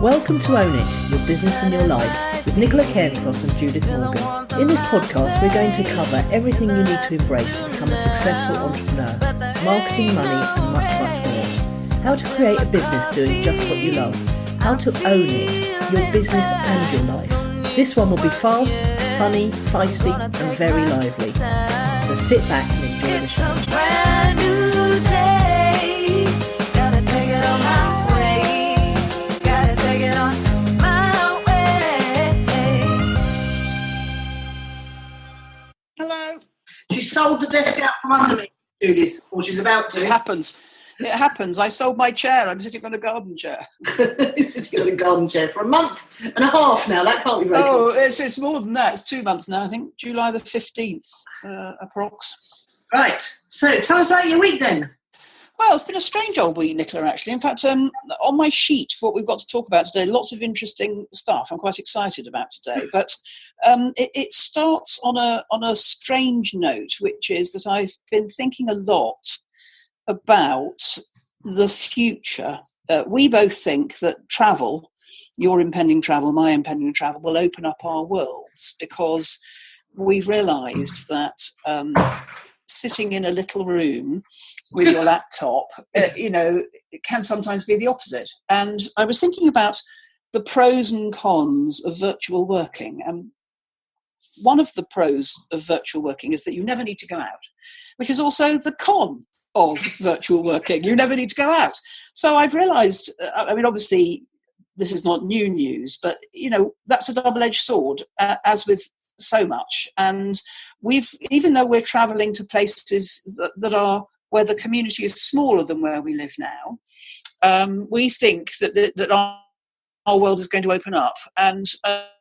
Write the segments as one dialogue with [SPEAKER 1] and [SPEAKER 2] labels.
[SPEAKER 1] Welcome to Own It, Your Business and Your Life, with Nicola Cairncross and Judith Morgan. In this podcast, we're going to cover everything you need to embrace to become a successful entrepreneur, marketing, money, and much, much more. How to create a business doing just what you love. How to own it, your business and your life. This one will be fast, funny, feisty, and very lively. So sit back and enjoy the show.
[SPEAKER 2] Hello.
[SPEAKER 3] She sold the desk out from under me, Judith, or she's about to.
[SPEAKER 2] It happens. I sold my chair. I'm sitting on a garden chair.
[SPEAKER 3] Sitting on a garden chair for a month and a half now. That can't be very
[SPEAKER 2] cool. It's more than that. It's 2 months now. I think July the 15th, approx.
[SPEAKER 3] Right. So tell us about your week then.
[SPEAKER 2] Well, it's been a strange old week, Nicola, actually. In fact, on my sheet for what we've got to talk about today, lots of interesting stuff I'm quite excited about today. But it starts on a strange note, which is that I've been thinking a lot about the future. We both think that travel, your impending travel, my impending travel, will open up our worlds because we've realised that sitting in a little room with your laptop, it can sometimes be the opposite. And I was thinking about the pros and cons of virtual working. And one of the pros of virtual working is that you never need to go out, which is also the con of virtual working. You never need to go out. So I've realised, obviously, this is not new news, but, that's a double-edged sword, as with so much. And even though we're travelling to places that are where the community is smaller than where we live now, we think that our world is going to open up. And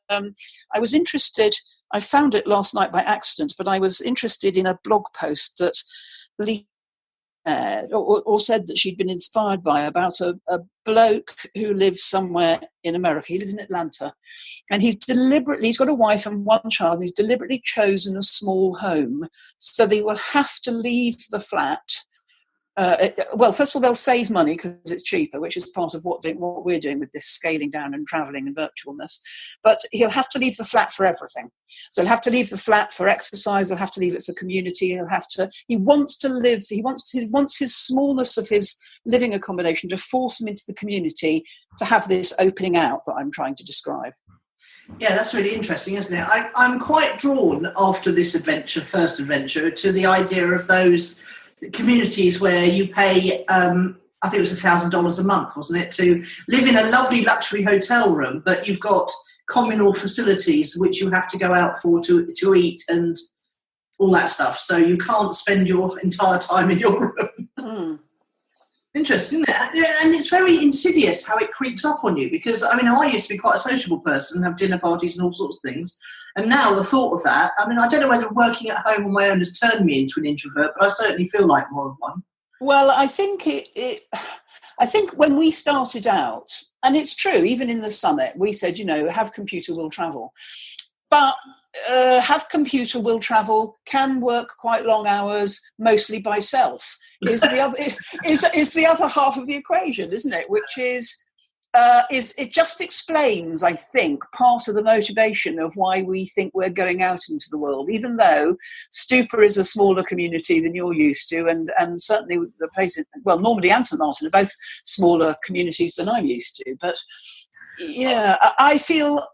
[SPEAKER 2] I was interested, I found it last night by accident, but I was interested in a blog post that Lee or said that she'd been inspired by about a bloke who lives somewhere in America. He lives in Atlanta, and he's got a wife and one child. And he's deliberately chosen a small home so they will have to leave the flat. First of all, they'll save money because it's cheaper, which is part of what we're doing with this scaling down and travelling and virtualness. But he'll have to leave the flat for everything. So he'll have to leave the flat for exercise. He'll have to leave it for community. He wants to live. He wants his smallness of his living accommodation to force him into the community to have this opening out that I'm trying to describe.
[SPEAKER 3] Yeah, that's really interesting, isn't it? I'm quite drawn after this first adventure, to the idea of those communities where you pay, I think it was $1,000 a month, wasn't it, to live in a lovely luxury hotel room, but you've got communal facilities which you have to go out for to eat and all that stuff. So you can't spend your entire time in your room. Mm. Interesting, isn't it? And it's very insidious how it creeps up on you because, I used to be quite a sociable person, have dinner parties and all sorts of things. And now the thought of that, I don't know whether working at home on my own has turned me into an introvert, but I certainly feel like more of one.
[SPEAKER 2] Well, I think I think when we started out, and it's true, even in the summit, we said, have computer, will travel. But have computer, will travel, can work quite long hours, mostly by self, is the other half of the equation, isn't it? Which is it just explains, I think, part of the motivation of why we think we're going out into the world, even though Stupa is a smaller community than you're used to, and certainly the places, well, Normandy and St Martin are both smaller communities than I'm used to. But yeah, I feel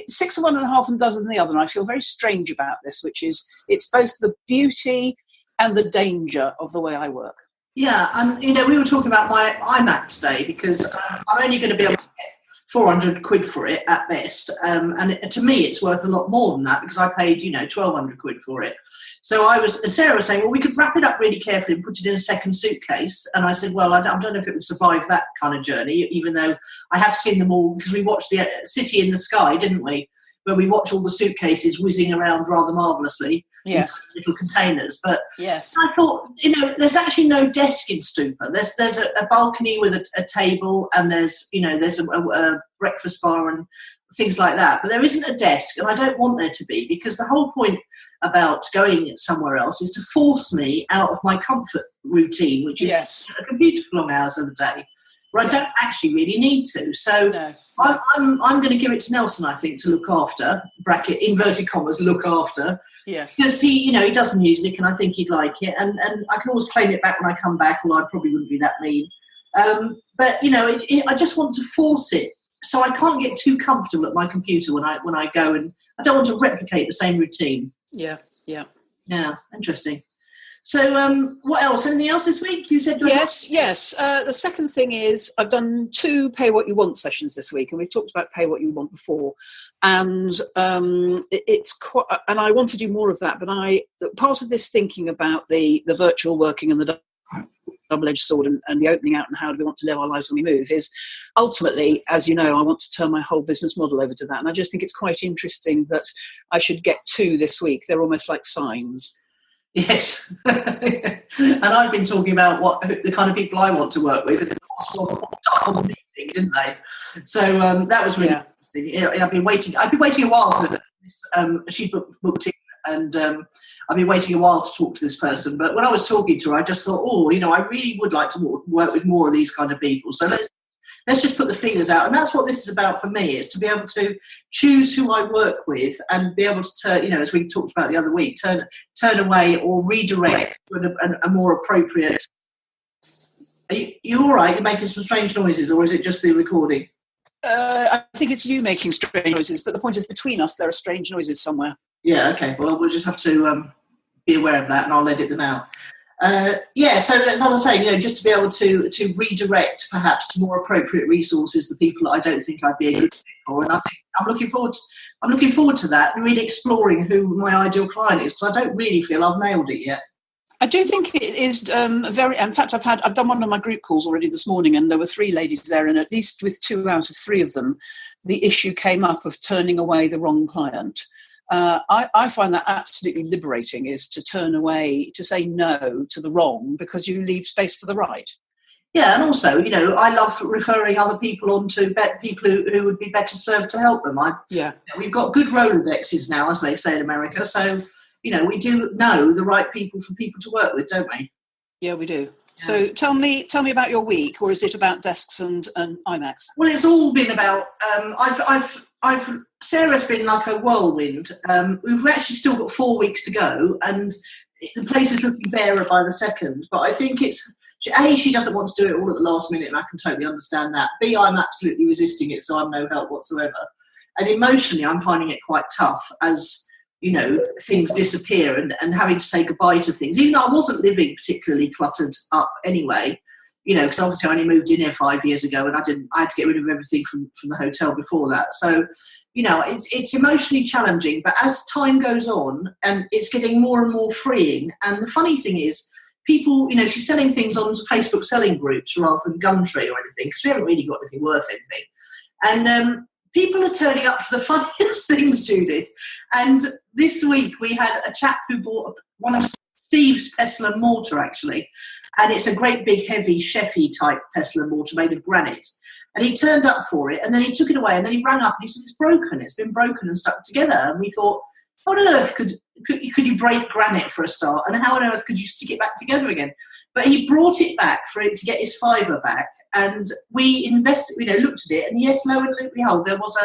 [SPEAKER 2] 6 of one and a half and dozen the other, and I feel very strange about this, which is it's both the beauty and the danger of the way I work.
[SPEAKER 3] Yeah, and we were talking about my iMac today because I'm only going to be able to get 400 quid for it at best, and to me it's worth a lot more than that because I paid 1,200 quid for it. So Sarah was saying, well, we could wrap it up really carefully and put it in a second suitcase, and I said, well, I don't know if it would survive that kind of journey, even though I have seen them all because we watched the City in the Sky, didn't we? Where we watch all the suitcases whizzing around rather marvellously in little containers. But
[SPEAKER 2] yes,
[SPEAKER 3] I thought, there's actually no desk in Stupa. There's a balcony with a table, and there's a breakfast bar and things like that. But there isn't a desk, and I don't want there to be, because the whole point about going somewhere else is to force me out of my comfort routine, which is a computer for long hours of the day, where I don't actually really need to. So I'm going to give it to Nelson, I think, to look after, bracket, inverted commas, look after.
[SPEAKER 2] Yes.
[SPEAKER 3] Because he does music and I think he'd like it. And I can always claim it back when I come back, although I probably wouldn't be that mean. But, I just want to force it. So I can't get too comfortable at my computer when I go, and I don't want to replicate the same routine.
[SPEAKER 2] Yeah.
[SPEAKER 3] Yeah, interesting. So what else? Anything else this week? You said
[SPEAKER 2] yes. The second thing is I've done 2 Pay What You Want sessions this week, and we've talked about Pay What You Want before, and it's quite. And I want to do more of that, but part of this thinking about the virtual working and the double-edged sword and the opening out and how do we want to live our lives when we move is ultimately, as you know, I want to turn my whole business model over to that, and I just think it's quite interesting that I should get 2 this week. They're almost like signs.
[SPEAKER 3] Yes, and I've been talking about what the kind of people I want to work with, and the last one popped up on the meeting, didn't they? So that was really interesting. I've been waiting a while for this. She booked in, and I've been waiting a while to talk to this person. But when I was talking to her, I just thought, I really would like to work with more of these kind of people. So let's just put the feelers out. And that's what this is about for me, is to be able to choose who I work with and be able to turn, as we talked about the other week, turn away or redirect to a more appropriate. Are you all right? You're making some strange noises, or is it just the recording?
[SPEAKER 2] I think it's you making strange noises, but the point is, between us, there are strange noises somewhere.
[SPEAKER 3] Yeah, okay. Well, we'll just have to be aware of that, and I'll edit them out. So as I was saying, just to be able to redirect perhaps to more appropriate resources the people that I don't think I'd be a good fit for, and I think I'm looking forward to that and really exploring who my ideal client is, because I don't really feel I've nailed it yet.
[SPEAKER 2] I do think it is very. In fact, I've done one of my group calls already this morning, and there were 3 ladies there, and at least with 2 out of 3 of them, the issue came up of turning away the wrong client. I find that absolutely liberating, is to turn away, to say no to the wrong, because you leave space for the right.
[SPEAKER 3] Yeah, and also, I love referring other people on to people who would be better served to help them. We've got good Rolodexes now, as they say in America, so, we do know the right people for people to work with, don't we?
[SPEAKER 2] Yeah, we do. Yeah. So tell me about your week, or is it about desks and IMAX?
[SPEAKER 3] Well, it's all been about, Sarah's been like a whirlwind. We've actually still got 4 weeks to go, and the place is looking barer by the second. But I think it's, A, she doesn't want to do it all at the last minute, and I can totally understand that. B, I'm absolutely resisting it, so I'm no help whatsoever. And emotionally, I'm finding it quite tough as, things disappear and having to say goodbye to things. Even though I wasn't living particularly cluttered up anyway, because obviously I only moved in here 5 years ago, and I had to get rid of everything from the hotel before that. So, it's emotionally challenging, but as time goes on, and it's getting more and more freeing. And the funny thing is, people, she's selling things on Facebook selling groups rather than Gumtree or anything, because we haven't really got anything worth anything. And people are turning up for the funniest things, Judith. And this week we had a chap who bought one of Steve's pestle and mortar, actually. And it's a great big heavy chefy type pestle and mortar made of granite. And he turned up for it, and then he took it away, and then he rang up and he said, it's broken, it's been broken and stuck together. And we thought, how on earth could you break granite for a start? And how on earth could you stick it back together again? But he brought it back for it to get his £5 back. And we invested, looked at it, and yes, lo and behold, there was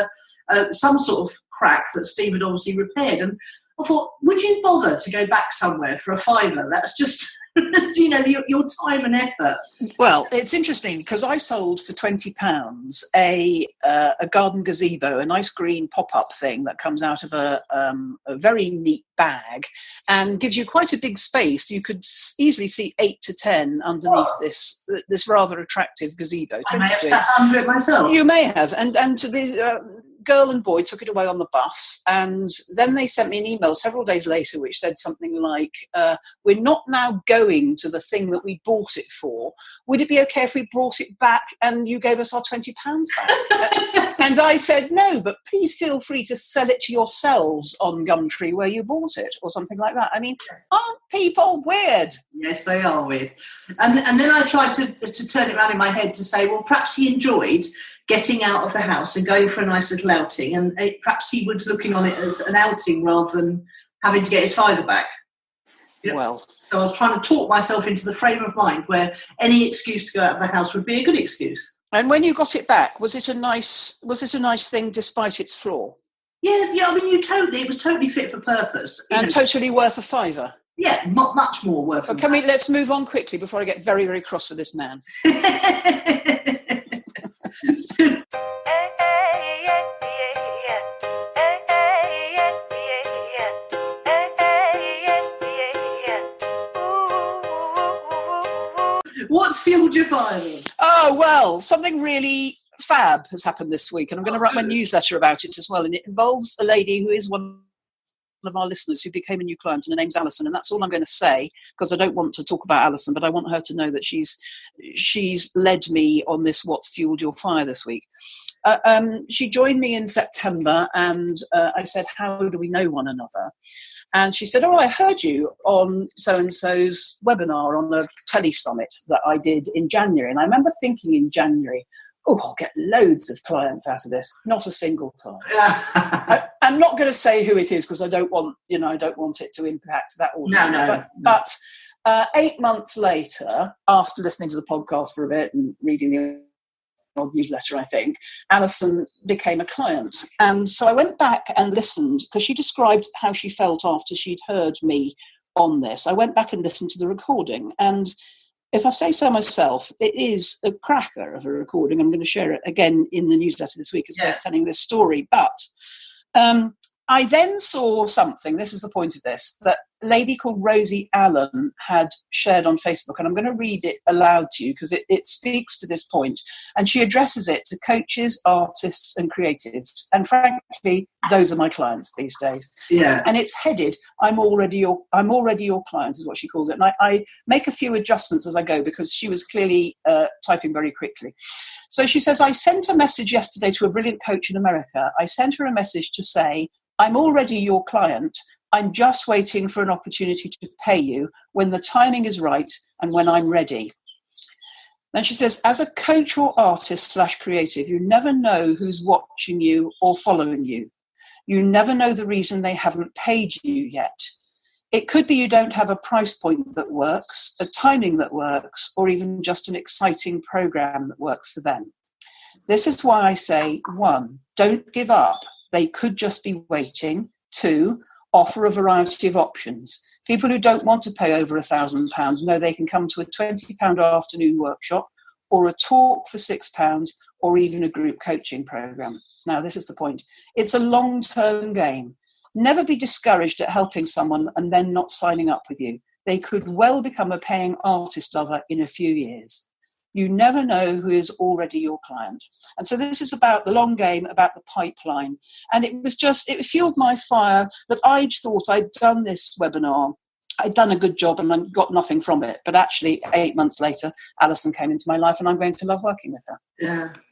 [SPEAKER 3] some sort of crack that Steve had obviously repaired. And I thought, would you bother to go back somewhere for a £5? That's just, your time and effort.
[SPEAKER 2] Well, it's interesting because I sold for £20 a garden gazebo, a nice green pop-up thing that comes out of a very neat bag and gives you quite a big space. You could easily see 8 to 10 underneath this rather attractive gazebo.
[SPEAKER 3] I may have sat under it myself.
[SPEAKER 2] You may have, and to the girl and boy took it away on the bus, and then they sent me an email several days later which said something like, we're not now going to the thing that we bought it for. Would it be okay if we brought it back and you gave us our £20 back? And I said, no, but please feel free to sell it to yourselves on Gumtree where you bought it, or something like that. I mean, aren't people weird?
[SPEAKER 3] Yes, they are weird. And then I tried to turn it around in my head to say, well, perhaps he enjoyed getting out of the house and going for a nice little outing, and perhaps he was looking on it as an outing rather than having to get his £5 back.
[SPEAKER 2] Well,
[SPEAKER 3] so I was trying to talk myself into the frame of mind where any excuse to go out of the house would be a good excuse.
[SPEAKER 2] And when you got it back, was it a nice thing despite its flaw?
[SPEAKER 3] Yeah. I mean, it was totally fit for purpose.
[SPEAKER 2] And totally worth a £5.
[SPEAKER 3] Yeah, not much more worth.
[SPEAKER 2] But let's move on quickly before I get very, very cross with this man.
[SPEAKER 3] What's fueled your fire then?
[SPEAKER 2] Oh, well, something really fab has happened this week, and I'm going to write my newsletter about it as well, and it involves a lady who is one of our listeners who became a new client, and her name's Alison, and that's all I'm going to say, because I don't want to talk about Alison, but I want her to know that she's led me on this What's Fueled Your Fire this week. She joined me in September, and I said, how do we know one another? And she said, I heard you on so-and-so's webinar on a tele-summit that I did in January. And I remember thinking in January, I'll get loads of clients out of this. Not a single client. I'm not going to say who it is because I don't want it to impact that audience.
[SPEAKER 3] No.
[SPEAKER 2] But 8 months later, after listening to the podcast for a bit and reading the old newsletter, I think, Alison became a client. And so I went back and listened, because she described how she felt after she'd heard me on this. I went back and listened to the recording, and if I say so myself, it is a cracker of a recording. I'm going to share it again in the newsletter this week as well as telling this story. But I then saw something, this is the point of this, that a lady called Rosie Allen had shared on Facebook, and I'm going to read it aloud to you because it speaks to this point. And she addresses it to coaches, artists and creatives. And frankly, those are my clients these days.
[SPEAKER 3] Yeah.
[SPEAKER 2] And it's headed, I'm already your client, is what she calls it. And I make a few adjustments as I go because she was clearly typing very quickly. So she says, I sent a message yesterday to a brilliant coach in America. I sent her a message to say, I'm already your client. I'm just waiting for an opportunity to pay you when the timing is right and when I'm ready. Then she says, as a coach or artist / creative, you never know who's watching you or following you. You never know the reason they haven't paid you yet. It could be you don't have a price point that works, a timing that works, or even just an exciting program that works for them. This is why I say, 1, don't give up. They could just be waiting. 2, offer a variety of options. People who don't want to pay over £1,000 know they can come to a £20 afternoon workshop or a talk for £6 or even a group coaching program. Now, this is the point. It's a long-term game. Never be discouraged at helping someone and then not signing up with you. They could well become a paying artist lover in a few years. You never know who is already your client. And so this is about the long game, about the pipeline. And it fueled my fire that I'd thought I'd done this webinar. I'd done a good job and I got nothing from it. But actually, 8 months later, Alison came into my life and I'm going to love working with her.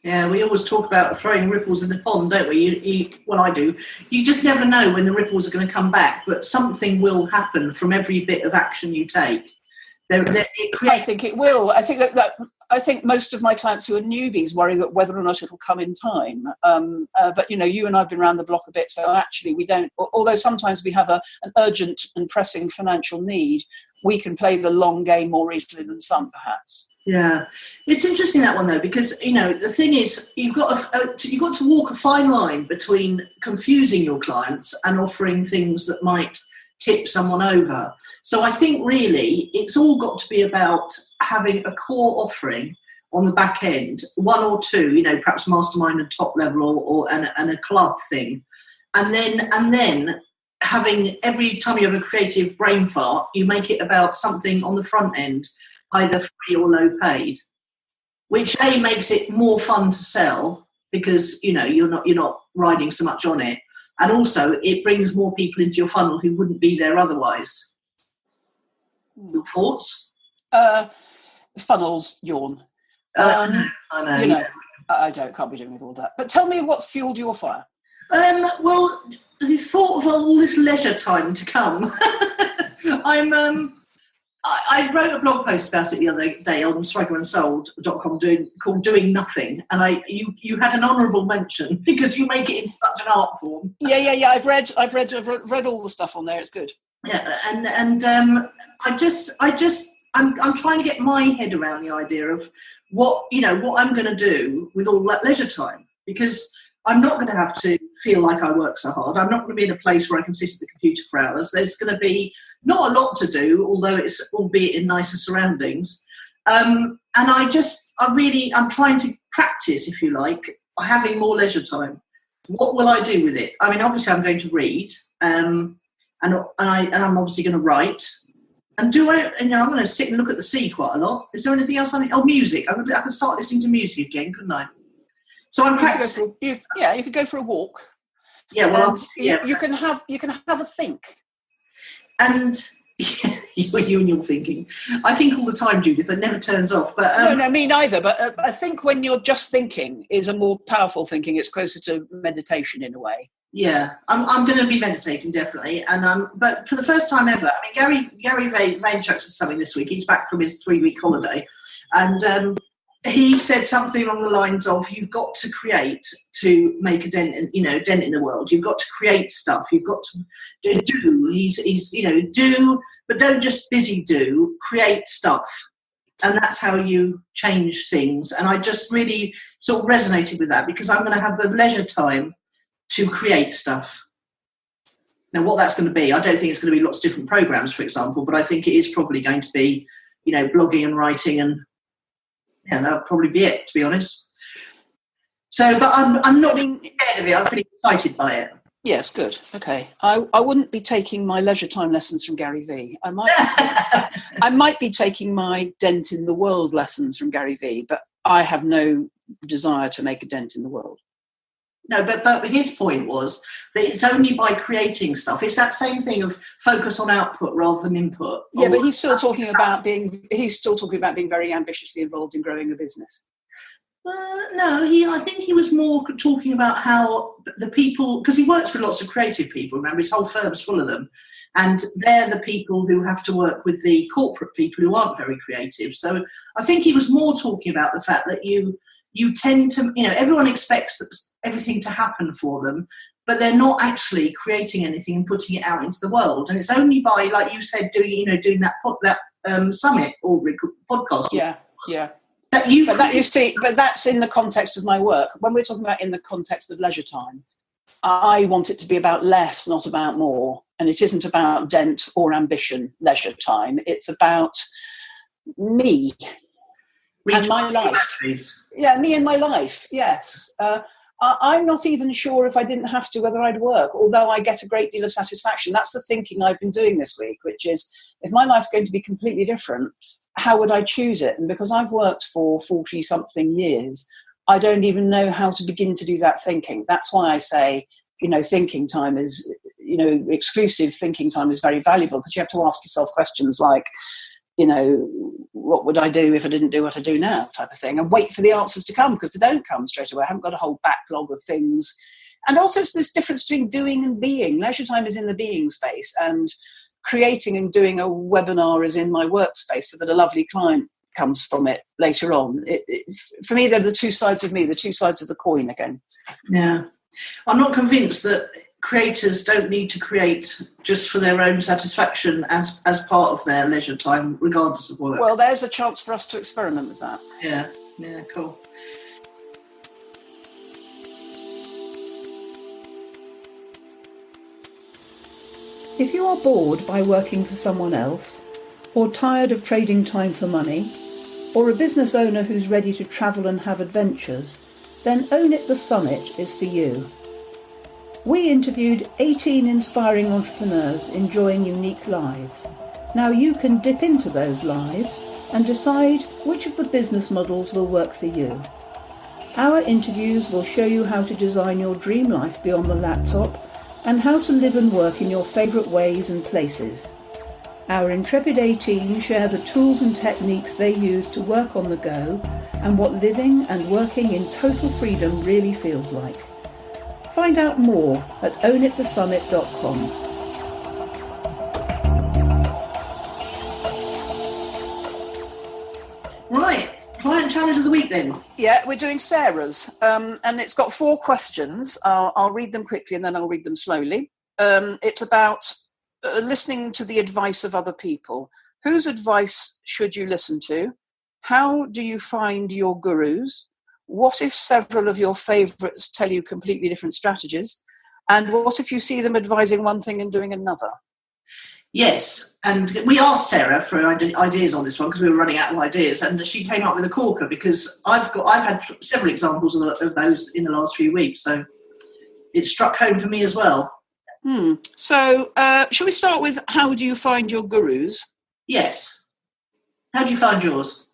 [SPEAKER 3] Yeah. We always talk about throwing ripples in the pond, don't we? Well, I do. You just never know when the ripples are going to come back, but something will happen from every bit of action you take.
[SPEAKER 2] I think it will. I think most of my clients who are newbies worry that whether or not it'll come in time. But you and I've been around the block a bit, so actually we don't. Although sometimes we have an urgent and pressing financial need, we can play the long game more easily than some, perhaps.
[SPEAKER 3] Yeah, it's interesting that one though, because the thing is, you've got to walk a fine line between confusing your clients and offering things that might tip someone over. So I think really it's all got to be about having a core offering on the back end, 1 or 2, perhaps mastermind and top level and a club thing. And then having, every time you have a creative brain fart, you make it about something on the front end, either free or low paid, which makes it more fun to sell because you're not riding so much on it. And also, it brings more people into your funnel who wouldn't be there otherwise. Your thoughts?
[SPEAKER 2] Funnels, yawn.
[SPEAKER 3] I know.
[SPEAKER 2] Can't be doing with all that. But tell me what's fueled your fire.
[SPEAKER 3] Well, the thought of all this leisure time to come. I wrote a blog post about it the other day on swaggerandsold.com called Doing Nothing, and you had an honourable mention because you make it in such an art form.
[SPEAKER 2] Yeah. I've read all the stuff on there. It's good.
[SPEAKER 3] Yeah, and I'm trying to get my head around the idea of what I'm going to do with all that leisure time, because I'm not going to have to feel like I work so hard. I'm not going to be in a place where I can sit at the computer for hours. There's going to be not a lot to do, although it's albeit in nicer surroundings. And I'm trying to practice, if you like, having more leisure time. What will I do with it? I mean, obviously I'm going to read, and I'm obviously going to write. And I'm going to sit and look at the sea quite a lot. Is there anything else I need? Oh, music. I could start listening to music again, couldn't I? So I'm practicing.
[SPEAKER 2] You could go for a walk.
[SPEAKER 3] Yeah, well,
[SPEAKER 2] you can have a think.
[SPEAKER 3] And you and your thinking. I think all the time, Judith. It never turns off. But
[SPEAKER 2] no, me neither. But I think when you're just thinking is a more powerful thinking. It's closer to meditation in a way.
[SPEAKER 3] Yeah, I'm going to be meditating definitely, and but for the first time ever. I mean, Gary Vaynerchuk said something this week. He's back from his 3-week holiday, and he said something along the lines of, "You've got to create to make a dent in the world. You've got to create stuff. You've got to do." He's do, but don't just busy do. Create stuff, and that's how you change things. And I just really sort of resonated with that, because I'm going to have the leisure time to create stuff. Now, what that's going to be, I don't think it's going to be lots of different programs, for example, but I think it is probably going to be, blogging and writing, and that'll probably be it, to be honest. So, but I'm not scared of it. I'm pretty excited by it.
[SPEAKER 2] Yes, good. Okay. I wouldn't be taking my leisure time lessons from Gary V. I might be taking my dent in the world lessons from Gary V, but I have no desire to make a dent in the world.
[SPEAKER 3] No, but his point was that it's only by creating stuff. It's that same thing of focus on output rather than input.
[SPEAKER 2] Yeah, but he's still talking about being very ambitiously involved in growing a business.
[SPEAKER 3] No, I think he was more talking about how the people, because he works with lots of creative people. Remember, his whole firm's full of them, and they're the people who have to work with the corporate people who aren't very creative. So I think he was more talking about the fact that you tend to, everyone expects everything to happen for them, but they're not actually creating anything and putting it out into the world. And it's only by, like you said, doing that summit or podcast.
[SPEAKER 2] Yeah. But that's in the context of my work. When we're talking about in the context of leisure time, I want it to be about less, not about more. And it isn't about dent or ambition, leisure time. It's about me and my life. Yeah, me and my life, yes. I'm not even sure if I didn't have to whether I'd work, although I get a great deal of satisfaction. That's the thinking I've been doing this week, which is, if my life's going to be completely different, how would I choose it? And because I've worked for 40-something years, I don't even know how to begin to do that thinking. That's why I say, thinking time is, exclusive thinking time is very valuable, because you have to ask yourself questions like, what would I do if I didn't do what I do now, type of thing, and wait for the answers to come, because they don't come straight away. I haven't got a whole backlog of things. And also it's this difference between doing and being. Leisure time is in the being space, and creating and doing a webinar is in my workspace, so that a lovely client comes from it later on. For me, they're the two sides of me, the two sides of the coin again.
[SPEAKER 3] Yeah. I'm not convinced that creators don't need to create just for their own satisfaction as part of their leisure time, regardless of work.
[SPEAKER 2] Well, there's a chance for us to experiment with that.
[SPEAKER 3] Yeah, cool.
[SPEAKER 1] If you are bored by working for someone else, or tired of trading time for money, or a business owner who's ready to travel and have adventures, then Own It the Summit is for you. We interviewed 18 inspiring entrepreneurs enjoying unique lives. Now you can dip into those lives and decide which of the business models will work for you. Our interviews will show you how to design your dream life beyond the laptop, and how to live and work in your favourite ways and places. Our intrepid 18 share the tools and techniques they use to work on the go, and what living and working in total freedom really feels like. Find out more at ownitthesummit.com.
[SPEAKER 3] Right. Client challenge of the week then.
[SPEAKER 2] Yeah, we're doing Sarah's, and it's got 4 questions. I'll read them quickly and then I'll read them slowly. It's about listening to the advice of other people. Whose advice should you listen to? How do you find your gurus? What if several of your favourites tell you completely different strategies? And what if you see them advising one thing and doing another?
[SPEAKER 3] Yes, and we asked Sarah for ideas on this one because we were running out of ideas, and she came up with a corker because I've had several examples of those in the last few weeks, so it struck home for me as well.
[SPEAKER 2] So, shall we start with how do you find your gurus?
[SPEAKER 3] Yes. How do you find yours?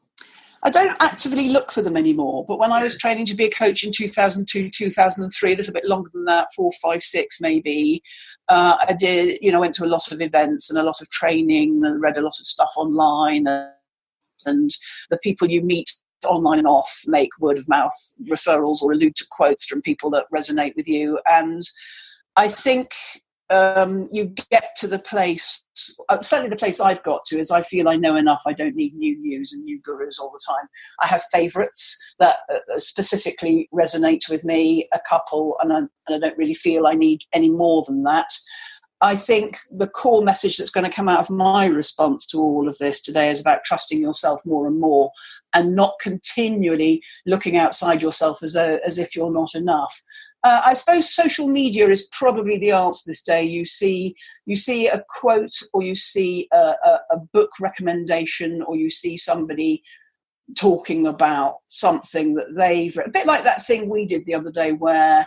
[SPEAKER 2] I don't actively look for them anymore, but when I was training to be a coach in 2002, 2003, a little bit longer than that, 4, 5, 6 maybe, I did, went to a lot of events and a lot of training and read a lot of stuff online, and the people you meet online and off make word of mouth referrals or allude to quotes from people that resonate with you. And I think you get to the place, certainly the place I've got to is I feel I know enough. I don't need new news and new gurus all the time. I have favourites that specifically resonate with me, a couple, and I don't really feel I need any more than that. I think the core message that's going to come out of my response to all of this today is about trusting yourself more and more and not continually looking outside yourself as if you're not enough. I suppose social media is probably the answer this day. You see a quote, or you see a book recommendation, or you see somebody talking about something that they've written. A bit like that thing we did the other day where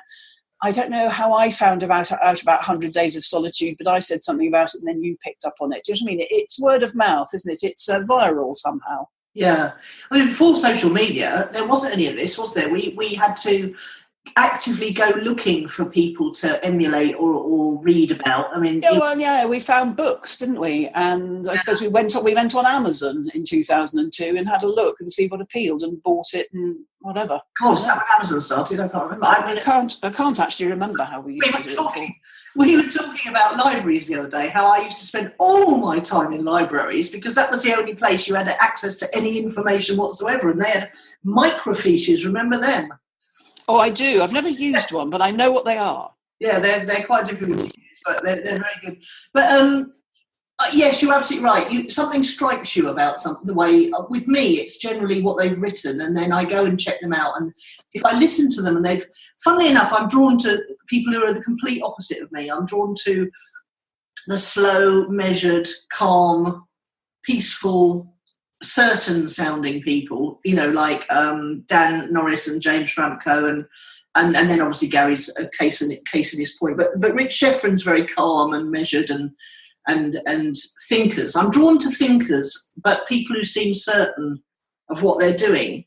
[SPEAKER 2] I don't know how I found out about 100 Days of Solitude, but I said something about it and then you picked up on it. Do you know what I mean? It's word of mouth, isn't it? It's viral somehow.
[SPEAKER 3] Yeah. I mean, before social media, there wasn't any of this, was there? We had to actively go looking for people to emulate or read about. I mean,
[SPEAKER 2] we found books, didn't we? And I suppose we went on Amazon in 2002 and had a look and see what appealed and bought it and whatever.
[SPEAKER 3] Of course, that when Amazon started, I can't remember.
[SPEAKER 2] I can't actually remember how we used to do it.
[SPEAKER 3] We were talking about libraries the other day, how I used to spend all my time in libraries because that was the only place you had access to any information whatsoever, and they had microfiches. Remember them?
[SPEAKER 2] Oh, I do. I've never used one, but I know what they are.
[SPEAKER 3] Yeah, they're quite difficult to use, but they're very good. But yes, you're absolutely right. Something strikes you about the way. With me, it's generally what they've written, and then I go and check them out. And if I listen to them, and funnily enough, I'm drawn to people who are the complete opposite of me. I'm drawn to the slow, measured, calm, peaceful, certain sounding people, like Dan Norris and James Schramko and then obviously Gary's a case in his point, but Rich Sheffrin's very calm and measured and thinkers. I'm drawn to thinkers, but people who seem certain of what they're doing.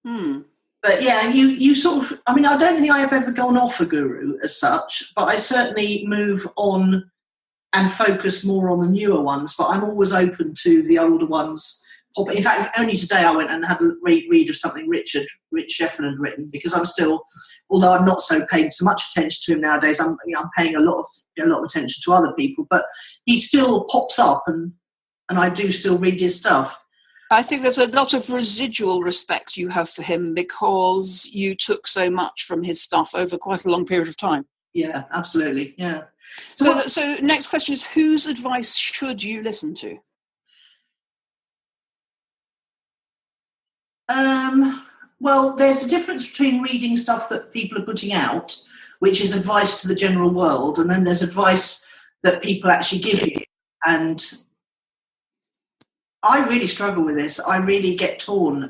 [SPEAKER 3] But yeah, you sort of, I mean, I don't think I have ever gone off a guru as such, but I certainly move on and focus more on the newer ones, but I'm always open to the older ones. In fact, only today I went and had a read of something Rich Sheffrin had written, because I'm still, although I'm not so paying so much attention to him nowadays, I'm paying a lot of attention to other people, but he still pops up and I do still read his stuff.
[SPEAKER 2] I think there's a lot of residual respect you have for him because you took so much from his stuff over quite a long period of time.
[SPEAKER 3] Yeah, absolutely. Yeah.
[SPEAKER 2] So next question is, whose advice should you listen to?
[SPEAKER 3] Well, there's a difference between reading stuff that people are putting out, which is advice to the general world, and then there's advice that people actually give you. And I really struggle with this. I really get torn.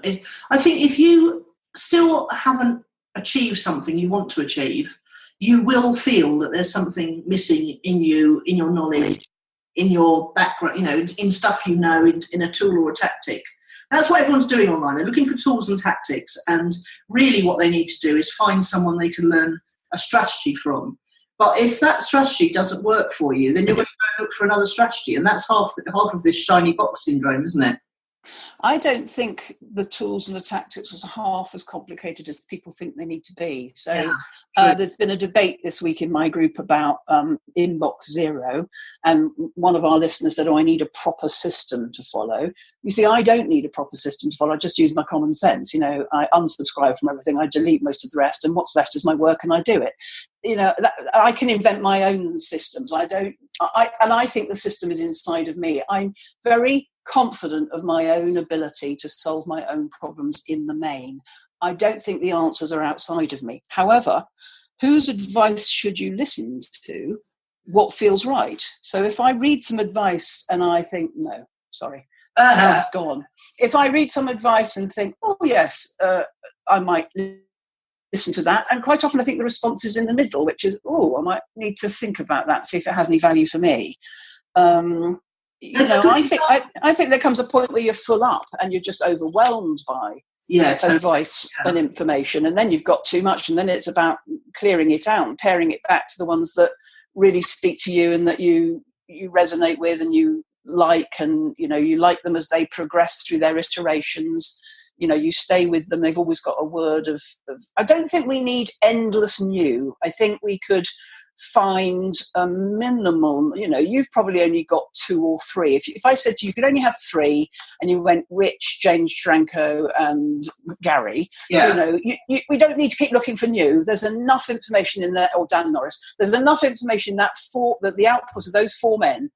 [SPEAKER 3] I think if you still haven't achieved something you want to achieve, you will feel that there's something missing in you, in your knowledge, in your background, in stuff in a tool or a tactic. That's what everyone's doing online. They're looking for tools and tactics, and really what they need to do is find someone they can learn a strategy from. But if that strategy doesn't work for you, then you're going to go look for another strategy, and that's half of this shiny box syndrome, isn't it?
[SPEAKER 2] I don't think the tools and the tactics are half as complicated as people think they need to be. So there's been a debate this week in my group about inbox zero, and one of our listeners said, I need a proper system to follow. You see, I don't need a proper system to follow. I just use my common sense. I unsubscribe from everything. I delete most of the rest, and what's left is my work, and I do it. I can invent my own systems. I think the system is inside of me. I'm very confident of my own ability to solve my own problems in the main. I don't think the answers are outside of me. However, whose advice should you listen to? What feels right? So if I read some advice and I think, no, sorry, that's gone. If I read some advice and think, oh yes, I might listen to that. And quite often I think the response is in the middle, which is, oh, I might need to think about that, see if it has any value for me. I think there comes a point where you're full up and you're just overwhelmed by advice and information, and then you've got too much, and then it's about clearing it out and paring it back to the ones that really speak to you and that you resonate with and you like, and you like them as they progress through their iterations. You stay with them. They've always got a word of I don't think we need endless new. I think we could find a minimal, you've probably only got 2 or 3. If I said to you, you could only have 3, and you went Rich, James Franco and Gary, we don't need to keep looking for new. There's enough information in there, or Dan Norris, there's enough information in that the output of those 4 men,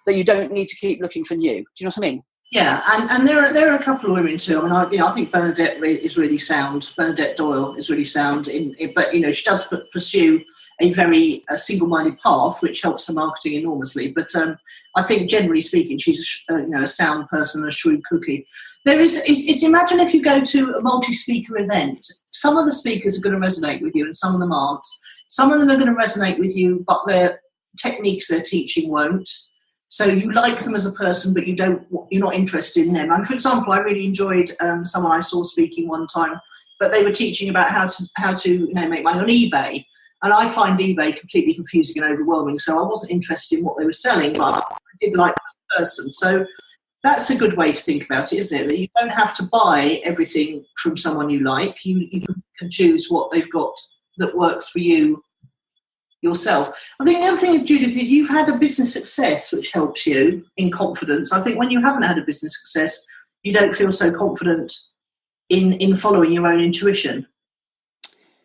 [SPEAKER 2] that you don't need to keep looking for new. Do you know what I mean?
[SPEAKER 3] Yeah, and there are a couple of women too. I mean, I think Bernadette is really sound. Bernadette Doyle is really sound, but she does pursue a very single-minded path, which helps her marketing enormously. But I think, generally speaking, she's a sound person, a shrewd cookie. It's imagine if you go to a multi-speaker event. Some of the speakers are going to resonate with you, and some of them aren't. Some of them are going to resonate with you, but their techniques they're teaching won't. So you like them as a person, but you're not interested in them. And for example, I really enjoyed someone I saw speaking one time, but they were teaching about how to make money on eBay. And I find eBay completely confusing and overwhelming. So I wasn't interested in what they were selling, but I did like this person. So that's a good way to think about it, isn't it? That you don't have to buy everything from someone you like. You can choose what they've got that works for you yourself. I think the other thing, Judith, is you've had a business success which helps you in confidence. I think when you haven't had a business success, you don't feel so confident in following your own intuition.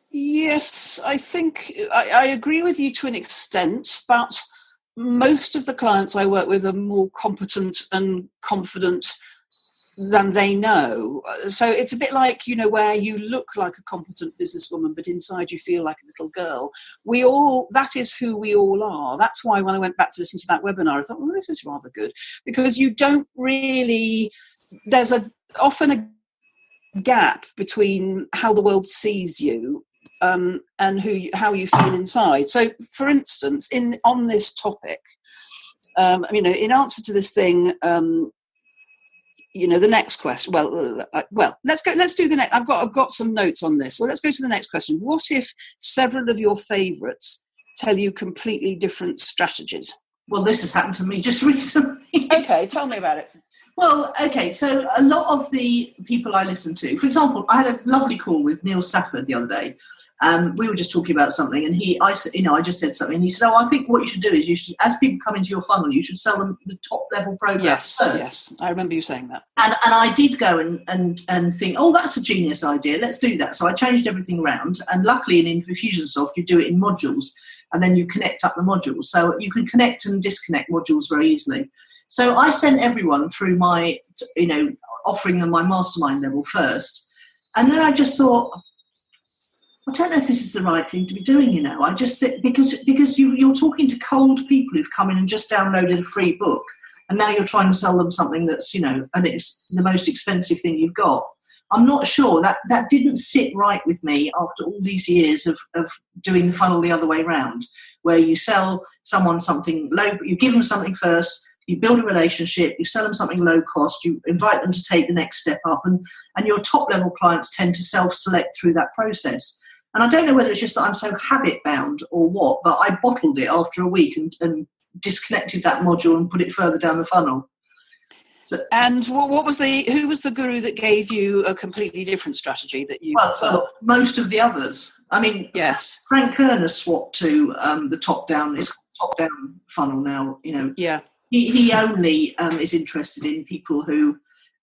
[SPEAKER 2] Yes, I think I agree with you to an extent, but most of the clients I work with are more competent and confident than they know. So it's a bit like, where you look like a competent businesswoman, but inside you feel like a little girl. That is who we all are. That's why when I went back to listen to that webinar, I thought, well, this is rather good, because you don't really, there's often a gap between how the world sees you and how you feel inside. So for instance, on this topic, in answer to this thing, the next question. Well, let's do the next. I've got some notes on this. So let's go to the next question. What if several of your favourites tell you completely different strategies?
[SPEAKER 3] Well, this has happened to me just recently.
[SPEAKER 2] Okay, tell me about it.
[SPEAKER 3] Well, okay, so a lot of the people I listen to, for example, I had a lovely call with Neil Stafford the other day. We were just talking about something, and I just said something, and he said, I think what you should do is as people come into your funnel, you should sell them the top level program.
[SPEAKER 2] Yes, I remember you saying that.
[SPEAKER 3] And I did go and think, that's a genius idea, let's do that. So I changed everything around, and luckily in Infusionsoft, you do it in modules, and then you connect up the modules. So you can connect and disconnect modules very easily. So I sent everyone through my, offering them my mastermind level first. And then I just thought, I don't know if this is the right thing to be doing, I just think because you're talking to cold people who've come in and just downloaded a free book, and now you're trying to sell them something that's, and it's the most expensive thing you've got. I'm not sure that didn't sit right with me after all these years of doing the funnel the other way around, where you sell someone something low, you give them something first, you build a relationship, you sell them something low cost, you invite them to take the next step up, and your top level clients tend to self-select through that process. And I don't know whether it's just that I'm so habit bound or what, but I bottled it after a week and disconnected that module and put it further down the funnel.
[SPEAKER 2] So, and who was the guru that gave you a completely different strategy that you?
[SPEAKER 3] Well, most of the others. I mean,
[SPEAKER 2] yes.
[SPEAKER 3] Frank Kerner swapped to the top down funnel now.
[SPEAKER 2] Yeah.
[SPEAKER 3] He only is interested in people who,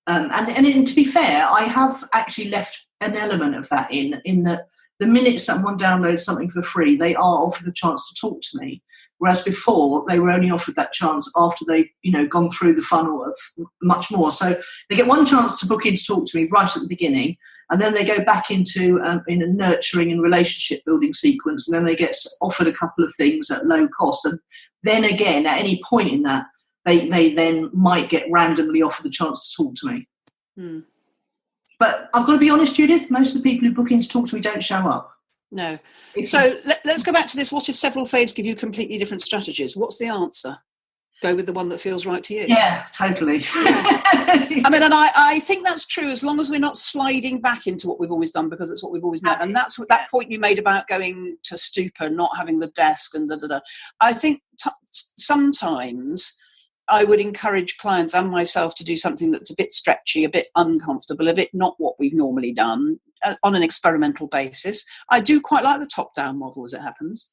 [SPEAKER 3] and to be fair, I have actually left an element of that in that the minute someone downloads something for free, they are offered a chance to talk to me, whereas before they were only offered that chance after they, gone through the funnel of much more. So they get one chance to book in to talk to me right at the beginning, and then they go back into in a nurturing and relationship building sequence, and then they get offered a couple of things at low cost, and then again at any point in that they then might get randomly offered the chance to talk to me. But I've got to be honest, Judith, most of the people who book in to talk to me don't show up.
[SPEAKER 2] No. So let's go back to this. What if several faves give you completely different strategies? What's the answer? Go with the one that feels right to you.
[SPEAKER 3] Yeah, totally.
[SPEAKER 2] I mean, and I think that's true as long as we're not sliding back into what we've always done because it's what we've always known. And that's what that point you made about going to Stupa, not having the desk and da-da-da. I think sometimes I would encourage clients and myself to do something that's a bit stretchy, a bit uncomfortable, a bit not what we've normally done on an experimental basis. I do quite like the top-down model as it happens.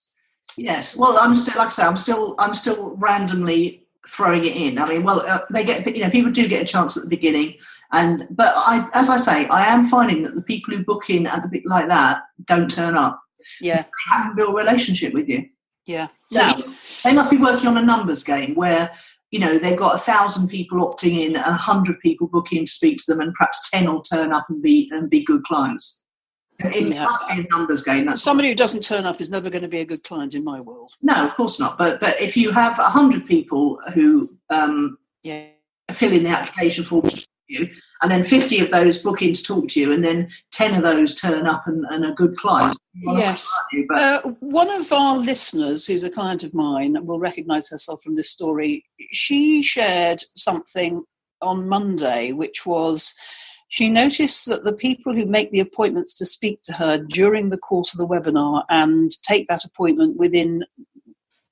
[SPEAKER 3] Yes, well, I'm still, like I say, I'm still randomly throwing it in. I mean, they get, people do get a chance at the beginning, but as I say, I am finding that the people who book in at the bit like that don't turn up.
[SPEAKER 2] Yeah,
[SPEAKER 3] they haven't built a relationship with you.
[SPEAKER 2] Yeah,
[SPEAKER 3] so they must be working on a numbers game where they've got 1,000 people opting in, 100 people book in to speak to them, and perhaps 10 will turn up and be good clients. It must be a numbers game.
[SPEAKER 2] Somebody who doesn't turn up is never going to be a good client in my world.
[SPEAKER 3] No, of course not. But if you have 100 people who fill in the application form to you, and then 50 of those book in to talk to you, and then 10 of those turn up and are good clients.
[SPEAKER 2] Yes. One of our listeners, who's a client of mine, will recognise herself from this story. She shared something on Monday, which was she noticed that the people who make the appointments to speak to her during the course of the webinar and take that appointment within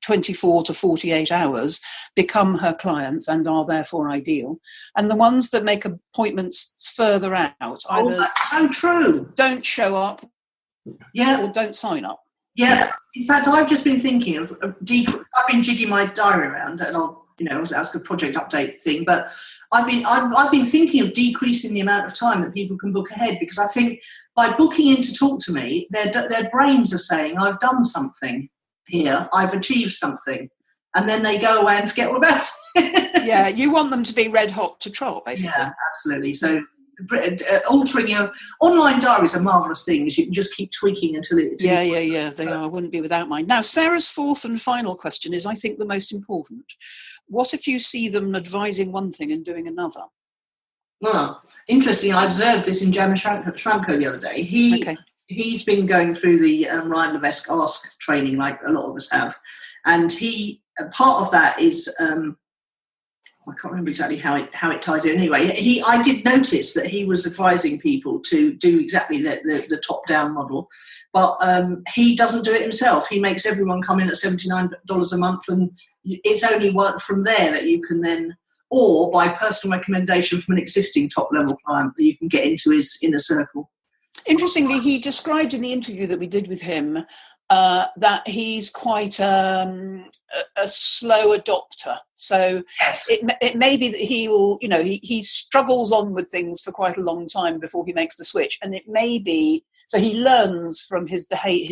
[SPEAKER 2] 24 to 48 hours become her clients and are therefore ideal. And the ones that make appointments further out either
[SPEAKER 3] that's so true.
[SPEAKER 2] Don't show up or don't sign up.
[SPEAKER 3] Yeah. In fact, I've just been thinking of I've been jigging my diary around, and that's a project update thing, but I've been thinking of decreasing the amount of time that people can book ahead, because I think by booking in to talk to me, their brains are saying, I've done something here, I've achieved something, and then they go away and forget all about it.
[SPEAKER 2] Yeah, you want them to be red hot to trot, basically.
[SPEAKER 3] Yeah, absolutely. So altering your online diary is a marvellous thing, because you can just keep tweaking until it...
[SPEAKER 2] Yeah, they are. I wouldn't be without mine. Now, Sarah's fourth and final question is, I think, the most important. What if you see them advising one thing and doing another?
[SPEAKER 3] Well, interesting. I observed this in James Schramko the other day. He's been going through the Ryan Levesque Ask training, like a lot of us have. And part of that is... I can't remember exactly how it ties in. Anyway, I did notice that he was advising people to do exactly the top-down model, but he doesn't do it himself. He makes everyone come in at $79 a month, and it's only from there that you can then, or by personal recommendation from an existing top-level client, that you can get into his inner circle.
[SPEAKER 2] Interestingly, he described in the interview that we did with him that he's quite a slow adopter. So
[SPEAKER 3] yes.
[SPEAKER 2] it may be that he will, he struggles on with things for quite a long time before he makes the switch. And it may be, so he learns from his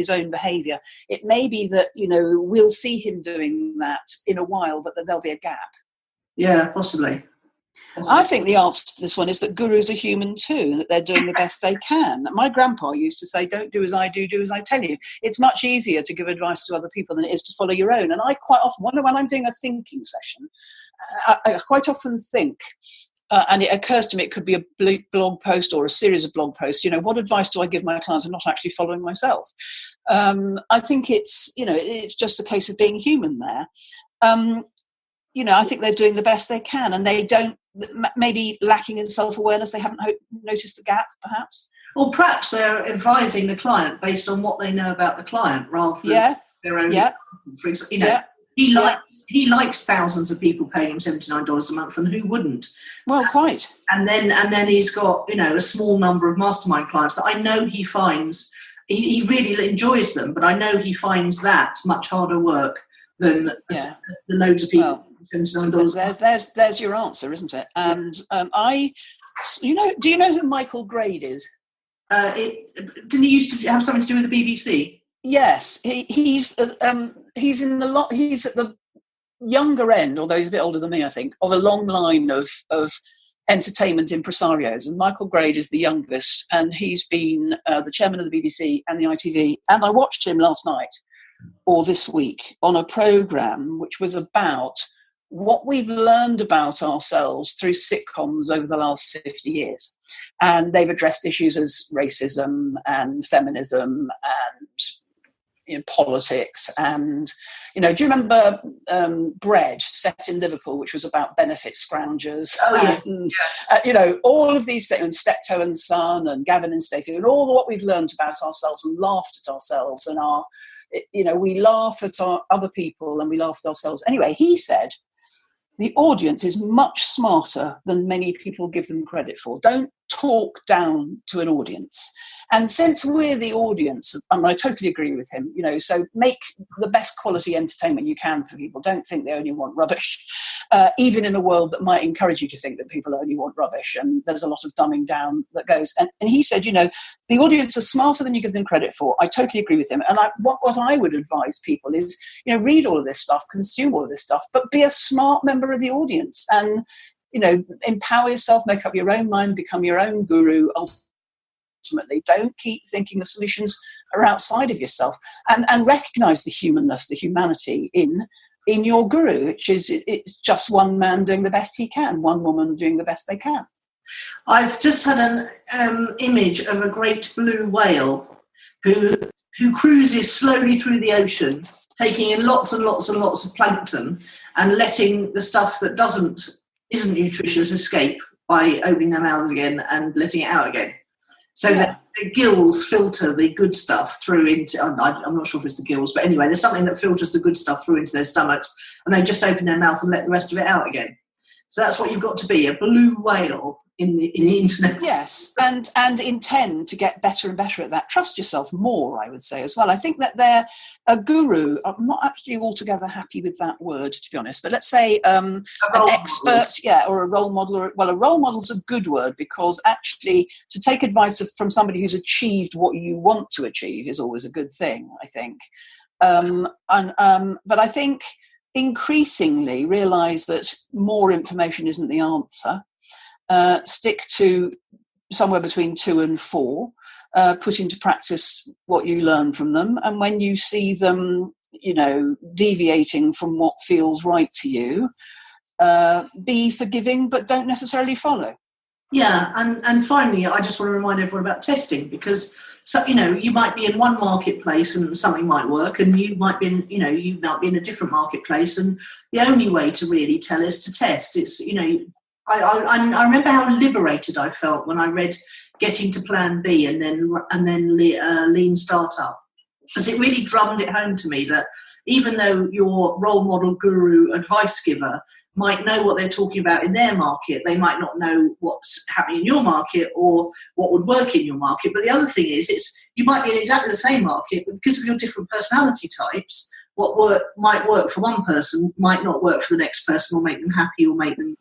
[SPEAKER 2] own behaviour. It may be that, we'll see him doing that in a while, but that there'll be a gap.
[SPEAKER 3] Yeah, possibly.
[SPEAKER 2] I think the answer to this one is that gurus are human too, that they're doing the best they can. My grandpa used to say, don't do as I do as I tell you. It's much easier to give advice to other people than it is to follow your own. And I quite often wonder, when I'm doing a thinking session, I quite often think, and it occurs to me, it could be a blog post or a series of blog posts, what advice do I give my clients and not actually following myself? I think it's just a case of being human there. I think they're doing the best they can, and they don't, maybe lacking in self-awareness, they haven't noticed the gap, perhaps.
[SPEAKER 3] Or perhaps they're advising the client based on what they know about the client rather than their own. Yeah. For example, he likes thousands of people paying him $79 a month, and who wouldn't?
[SPEAKER 2] Well, quite.
[SPEAKER 3] And then he's got a small number of mastermind clients that I know he finds he really enjoys them, but I know he finds that much harder work than the loads of people. Well,
[SPEAKER 2] $79. There's your answer, isn't it? And do you know who Michael Grade is?
[SPEAKER 3] Didn't he used to have something to do with the BBC?
[SPEAKER 2] Yes, he's he's at the younger end, although he's a bit older than me, I think, of a long line of entertainment impresarios. And Michael Grade is the youngest, and he's been the chairman of the BBC and the ITV. And I watched him last night or this week on a programme which was about what we've learned about ourselves through sitcoms over the last 50 years. And they've addressed issues as racism and feminism and politics. And, do you remember Bread, set in Liverpool, which was about benefit scroungers? And, all of these things, and Steptoe and Son and Gavin and Stacey, and all what we've learned about ourselves and laughed at ourselves and we laugh at other people and we laugh at ourselves. Anyway, he said, the audience is much smarter than many people give them credit for. Don't talk down to an audience. And since we're the audience, and I totally agree with him, so make the best quality entertainment you can for people. Don't think they only want rubbish, even in a world that might encourage you to think that people only want rubbish. And there's a lot of dumbing down that goes. And he said, the audience are smarter than you give them credit for. I totally agree with him. And what I would advise people is, read all of this stuff, consume all of this stuff, but be a smart member of the audience and, empower yourself, make up your own mind, become your own guru. Ultimately, don't keep thinking the solutions are outside of yourself, and recognize the humanness, the humanity in your guru, which is it's just one man doing the best he can, one woman doing the best they can.
[SPEAKER 3] I've just had an image of a great blue whale who cruises slowly through the ocean, taking in lots and lots and lots of plankton and letting the stuff that isn't nutritious escape by opening their mouths again and letting it out again. So that the gills filter the good stuff through into, I'm not sure if it's the gills, but anyway, there's something that filters the good stuff through into their stomachs, and they just open their mouth and let the rest of it out again. So that's what you've got to be, a blue whale in the internet.
[SPEAKER 2] Yes, and intend to get better and better at that. Trust yourself more, I would say, as well. I think that they're a guru. I'm not actually altogether happy with that word, to be honest, but let's say an expert, or a role model. Well, a role model's a good word, because actually to take advice from somebody who's achieved what you want to achieve is always a good thing, I think. But I think increasingly realise that more information isn't the answer. Stick to somewhere between 2 and 4. Put into practice what you learn from them, and when you see them, deviating from what feels right to you, be forgiving, but don't necessarily follow.
[SPEAKER 3] Yeah, and finally, I just want to remind everyone about testing, because you might be in one marketplace and something might work, and you might be in a different marketplace, and the only way to really tell is to test. It's I remember how liberated I felt when I read Getting to Plan B and then Lean Startup, because it really drummed it home to me that even though your role model guru advice giver might know what they're talking about in their market, they might not know what's happening in your market or what would work in your market. But the other thing is, you might be in exactly the same market, but because of your different personality types, what might work for one person might not work for the next person, or make them happy, or make them,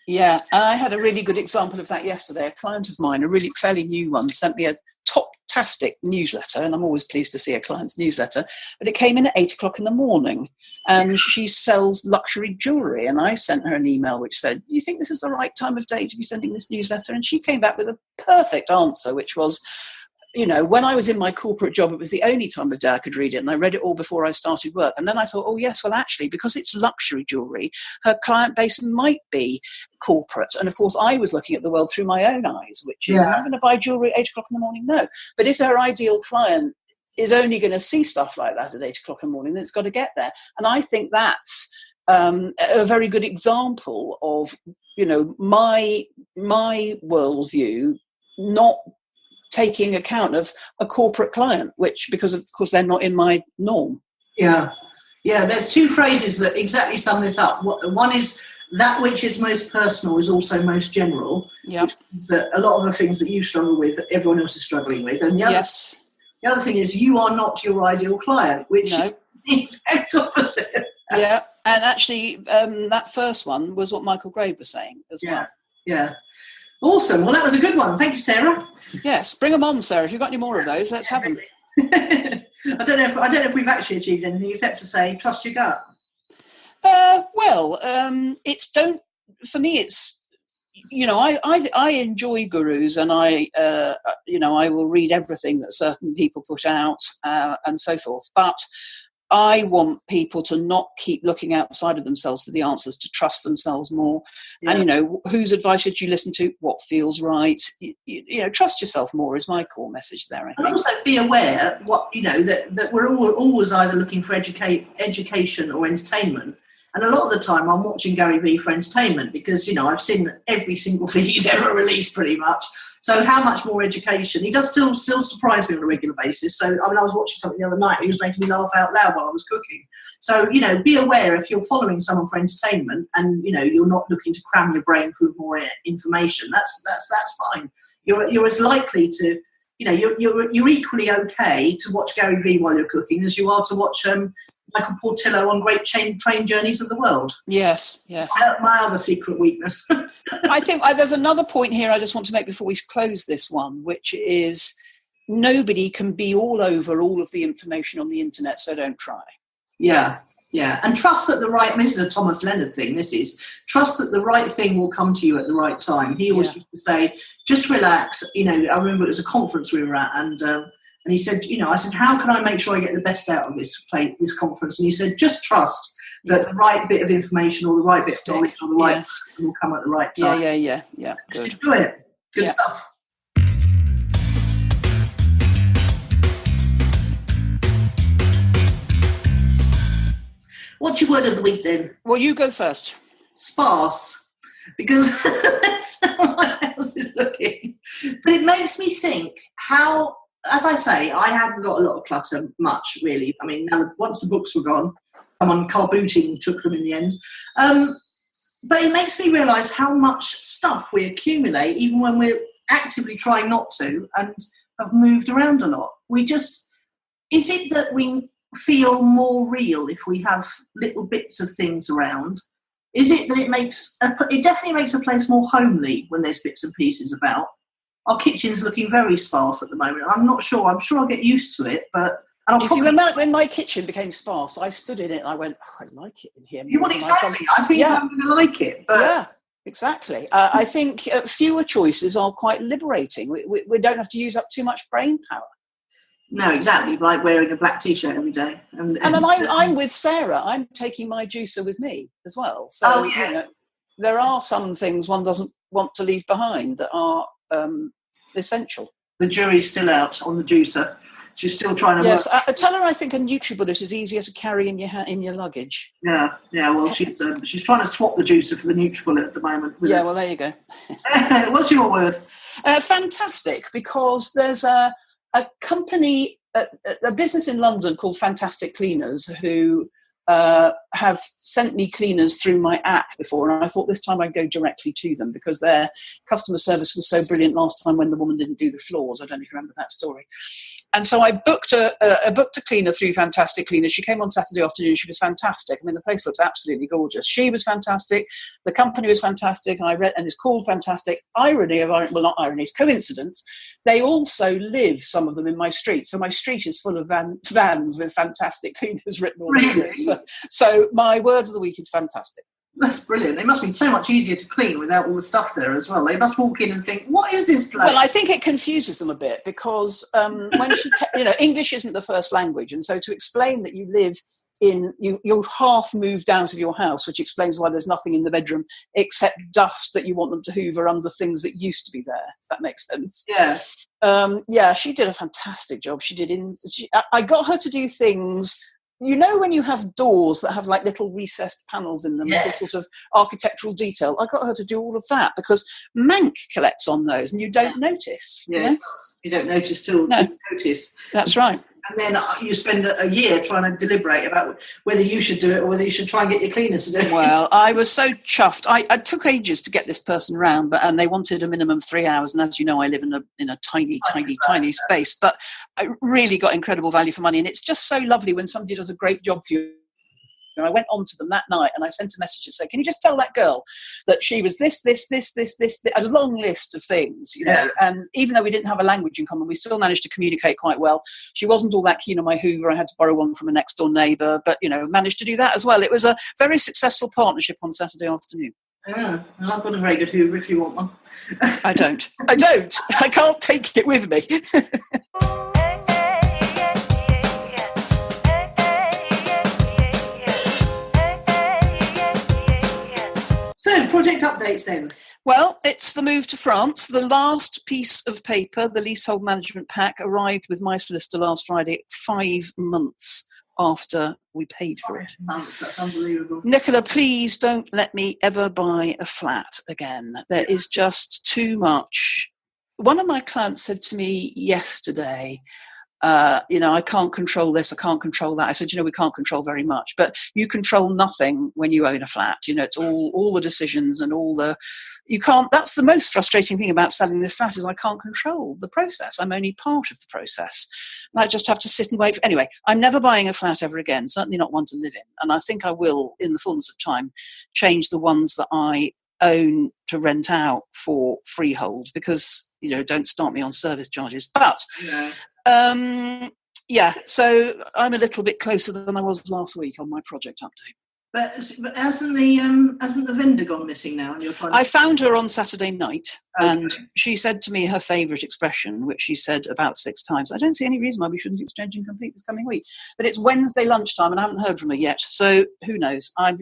[SPEAKER 2] Yeah, and I had a really good example of that yesterday. A client of mine, a really fairly new one, sent me a top-tastic newsletter, and I'm always pleased to see a client's newsletter, but it came in at 8 o'clock in the morning, and she sells luxury jewellery, and I sent her an email which said, do you think this is the right time of day to be sending this newsletter? And she came back with a perfect answer, which was, when I was in my corporate job, it was the only time of day I could read it, and I read it all before I started work. And then I thought, oh yes, well actually, because it's luxury jewellery, her client base might be corporate. And of course, I was looking at the world through my own eyes, which is, am I going to buy jewellery at 8 o'clock in the morning? No. But if her ideal client is only going to see stuff like that at 8 o'clock in the morning, then it's got to get there. And I think that's a very good example of, my worldview not taking account of a corporate client, because of course they're not in my norm.
[SPEAKER 3] Yeah. There's 2 phrases that exactly sum this up. One is, that which is most personal is also most general.
[SPEAKER 2] Yeah.
[SPEAKER 3] Which means that a lot of the things that you struggle with, everyone else is struggling with. And the other thing is, you are not your ideal client, which is the exact opposite.
[SPEAKER 2] Yeah. And actually, that first one was what Michael Grade was saying as well.
[SPEAKER 3] Yeah. Awesome. Well, that was a good one. Thank you, Sarah.
[SPEAKER 2] Yes, bring them on, Sarah. If you've got any more of those, let's have them.
[SPEAKER 3] I don't know if we've actually achieved anything except to say trust your gut.
[SPEAKER 2] It's don't. For me, it's I enjoy gurus, and I will read everything that certain people put out and so forth. But I want people to not keep looking outside of themselves for the answers, to trust themselves more. Yeah. And, whose advice should you listen to? What feels right? Trust yourself more is my core message there, I think.
[SPEAKER 3] And also be aware that we're always either looking for education or entertainment. And a lot of the time I'm watching Gary Vee for entertainment because, I've seen every single thing he's ever released pretty much. So how much more education? He does still surprise me on a regular basis. So, I was watching something the other night. He was making me laugh out loud while I was cooking. So, be aware if you're following someone for entertainment and, you're not looking to cram your brain full of more information, that's fine. You're as likely to, you're equally okay to watch Gary Vee while you're cooking as you are to watch Michael Portillo on Great Train Journeys of the World.
[SPEAKER 2] Yes.
[SPEAKER 3] My other secret weakness.
[SPEAKER 2] I think there's another point here I just want to make before we close this one, which is nobody can be all over all of the information on the internet, so don't try.
[SPEAKER 3] Yeah. And trust that this is a Thomas Leonard thing, trust that the right thing will come to you at the right time. He always used to say, just relax. I remember it was a conference we were at, and he said, I said, how can I make sure I get the best out of this conference? And he said, just trust that the right bit of information or the right bit of knowledge or the right will come at the right time.
[SPEAKER 2] Yeah.
[SPEAKER 3] Just enjoy it. Good stuff. What's your word of the week then?
[SPEAKER 2] Well, you go first.
[SPEAKER 3] Sparse. Because that's how my house is looking. But it makes me think how... As I say, I haven't got a lot of clutter, much really. I mean, now once the books were gone, someone car booting took them in the end. But it makes me realise how much stuff we accumulate, even when we're actively trying not to, and have moved around a lot. Is it that we feel more real if we have little bits of things around? Is it that it definitely makes a place more homely when there's bits and pieces about? Our kitchen's looking very sparse at the moment. I'm not sure. I'm sure I'll get used to it, but...
[SPEAKER 2] when my kitchen became sparse, I stood in it and I went, I like it in here.
[SPEAKER 3] Exactly. I think I'm going to like it. But...
[SPEAKER 2] Yeah, exactly. I think fewer choices are quite liberating. We don't have to use up too much brain power.
[SPEAKER 3] No, exactly. Like wearing a black T-shirt every day. And
[SPEAKER 2] then I'm with Sarah. I'm taking my juicer with me as well. So there are some things one doesn't want to leave behind that are... essential.
[SPEAKER 3] The jury's still out on the juicer. She's still trying to
[SPEAKER 2] work. Yes, tell her I think a NutriBullet is easier to carry in your luggage.
[SPEAKER 3] Yeah. Well, she's trying to swap the juicer for the NutriBullet at the moment.
[SPEAKER 2] Well, there you go.
[SPEAKER 3] What's your word?
[SPEAKER 2] Fantastic, because there's a company, a business in London called Fantastic Cleaners who have sent me cleaners through my app before, and I thought this time I'd go directly to them because their customer service was so brilliant last time when the woman didn't do the floors. I don't know if you remember that story. And so I booked a cleaner through Fantastic Cleaners. She came on Saturday afternoon. She was fantastic. I mean, the place looks absolutely gorgeous. She was fantastic. The company was fantastic. I read, and it's called Fantastic. Not irony, it's coincidence. They also live, some of them, in my street. So my street is full of vans with Fantastic Cleaners written all over it. So my word of the week is fantastic.
[SPEAKER 3] That's brilliant. It must be so much easier to clean without all the stuff there as well. They must walk in and think, what is this place?
[SPEAKER 2] Well, I think it confuses them a bit because when English isn't the first language. And so to explain that you live you're half moved out of your house, which explains why there's nothing in the bedroom except dust that you want them to hoover under things that used to be there, if that makes sense.
[SPEAKER 3] Yeah.
[SPEAKER 2] She did a fantastic job. I got her to do things... when you have doors that have like little recessed panels in them with a sort of architectural detail, I got her to do all of that because mank collects on those and you don't notice.
[SPEAKER 3] Yeah, you don't notice till you notice.
[SPEAKER 2] That's right.
[SPEAKER 3] And then you spend a year trying to deliberate about whether you should do it or whether you should try and get your cleaners to do it.
[SPEAKER 2] Well, I was so chuffed. I took ages to get this person round, and they wanted a minimum of 3 hours. And as you know, I live in a tiny space, but I really got incredible value for money. And it's just so lovely when somebody does a great job for you I went on to them that night and I sent a message and said, can you just tell that girl that she was this, a long list of things, you know, and even though we didn't have a language in common, we still managed to communicate quite well. She wasn't all that keen on my Hoover. I had to borrow one from a next door neighbour, but, you know, managed to do that as well. It was a very successful partnership on Saturday afternoon.
[SPEAKER 3] Yeah, well, I've got a very good Hoover if you want one.
[SPEAKER 2] I don't. I can't take it with me.
[SPEAKER 3] So, project updates then.
[SPEAKER 2] Well, it's the move to France. The last piece of paper, the leasehold management pack, arrived with my solicitor last Friday, 5 months after we paid for it.
[SPEAKER 3] That's unbelievable.
[SPEAKER 2] Nicola, please don't let me ever buy a flat again. There is just too much. One of my clients said to me yesterday, I can't control this, I can't control that. I said, we can't control very much, but you control nothing when you own a flat. It's all the decisions and that's the most frustrating thing about selling this flat is I can't control the process. I'm only part of the process. And I just have to sit and wait. Anyway, I'm never buying a flat ever again, certainly not one to live in. And I think I will, in the fullness of time, change the ones that I own to rent out for freehold because, don't start me on service charges. But... so I'm a little bit closer than I was last week on my project update.
[SPEAKER 3] But hasn't the vendor gone missing now? And
[SPEAKER 2] I found her on Saturday night, and she said to me her favourite expression, which she said about 6 times. I don't see any reason why we shouldn't exchange and complete this coming week. But it's Wednesday lunchtime, and I haven't heard from her yet. So who knows? I'm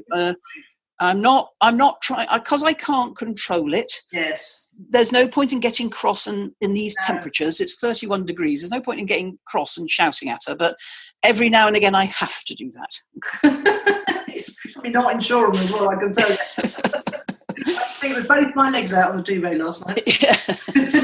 [SPEAKER 2] not trying because I can't control it.
[SPEAKER 3] Yes.
[SPEAKER 2] There's no point in getting cross in these temperatures. It's 31 degrees. There's no point in getting cross and shouting at her. But every now and again, I have to do that.
[SPEAKER 3] It's probably not insurable as well, I can tell you. I think with both my legs out on the duvet last night.
[SPEAKER 2] Yeah.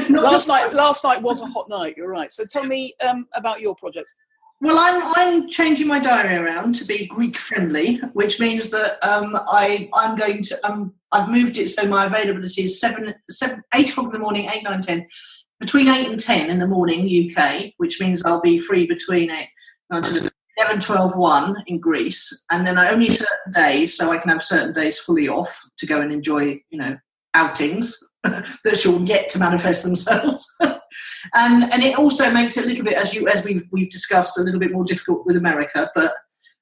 [SPEAKER 2] Last night was a hot night. You're right. So tell me about your projects.
[SPEAKER 3] Well, I'm changing my diary around to be Greek friendly, which means that I'm going to I've moved it so my availability is 8 o'clock in the morning, 8, 9, 10, between 8 and 10 in the morning UK, which means I'll be free between 11, 12, 1 in Greece, and then only certain days, so I can have certain days fully off to go and enjoy, outings that shall yet to manifest themselves. And it also makes it a little bit, as we've discussed, a little bit more difficult with America. But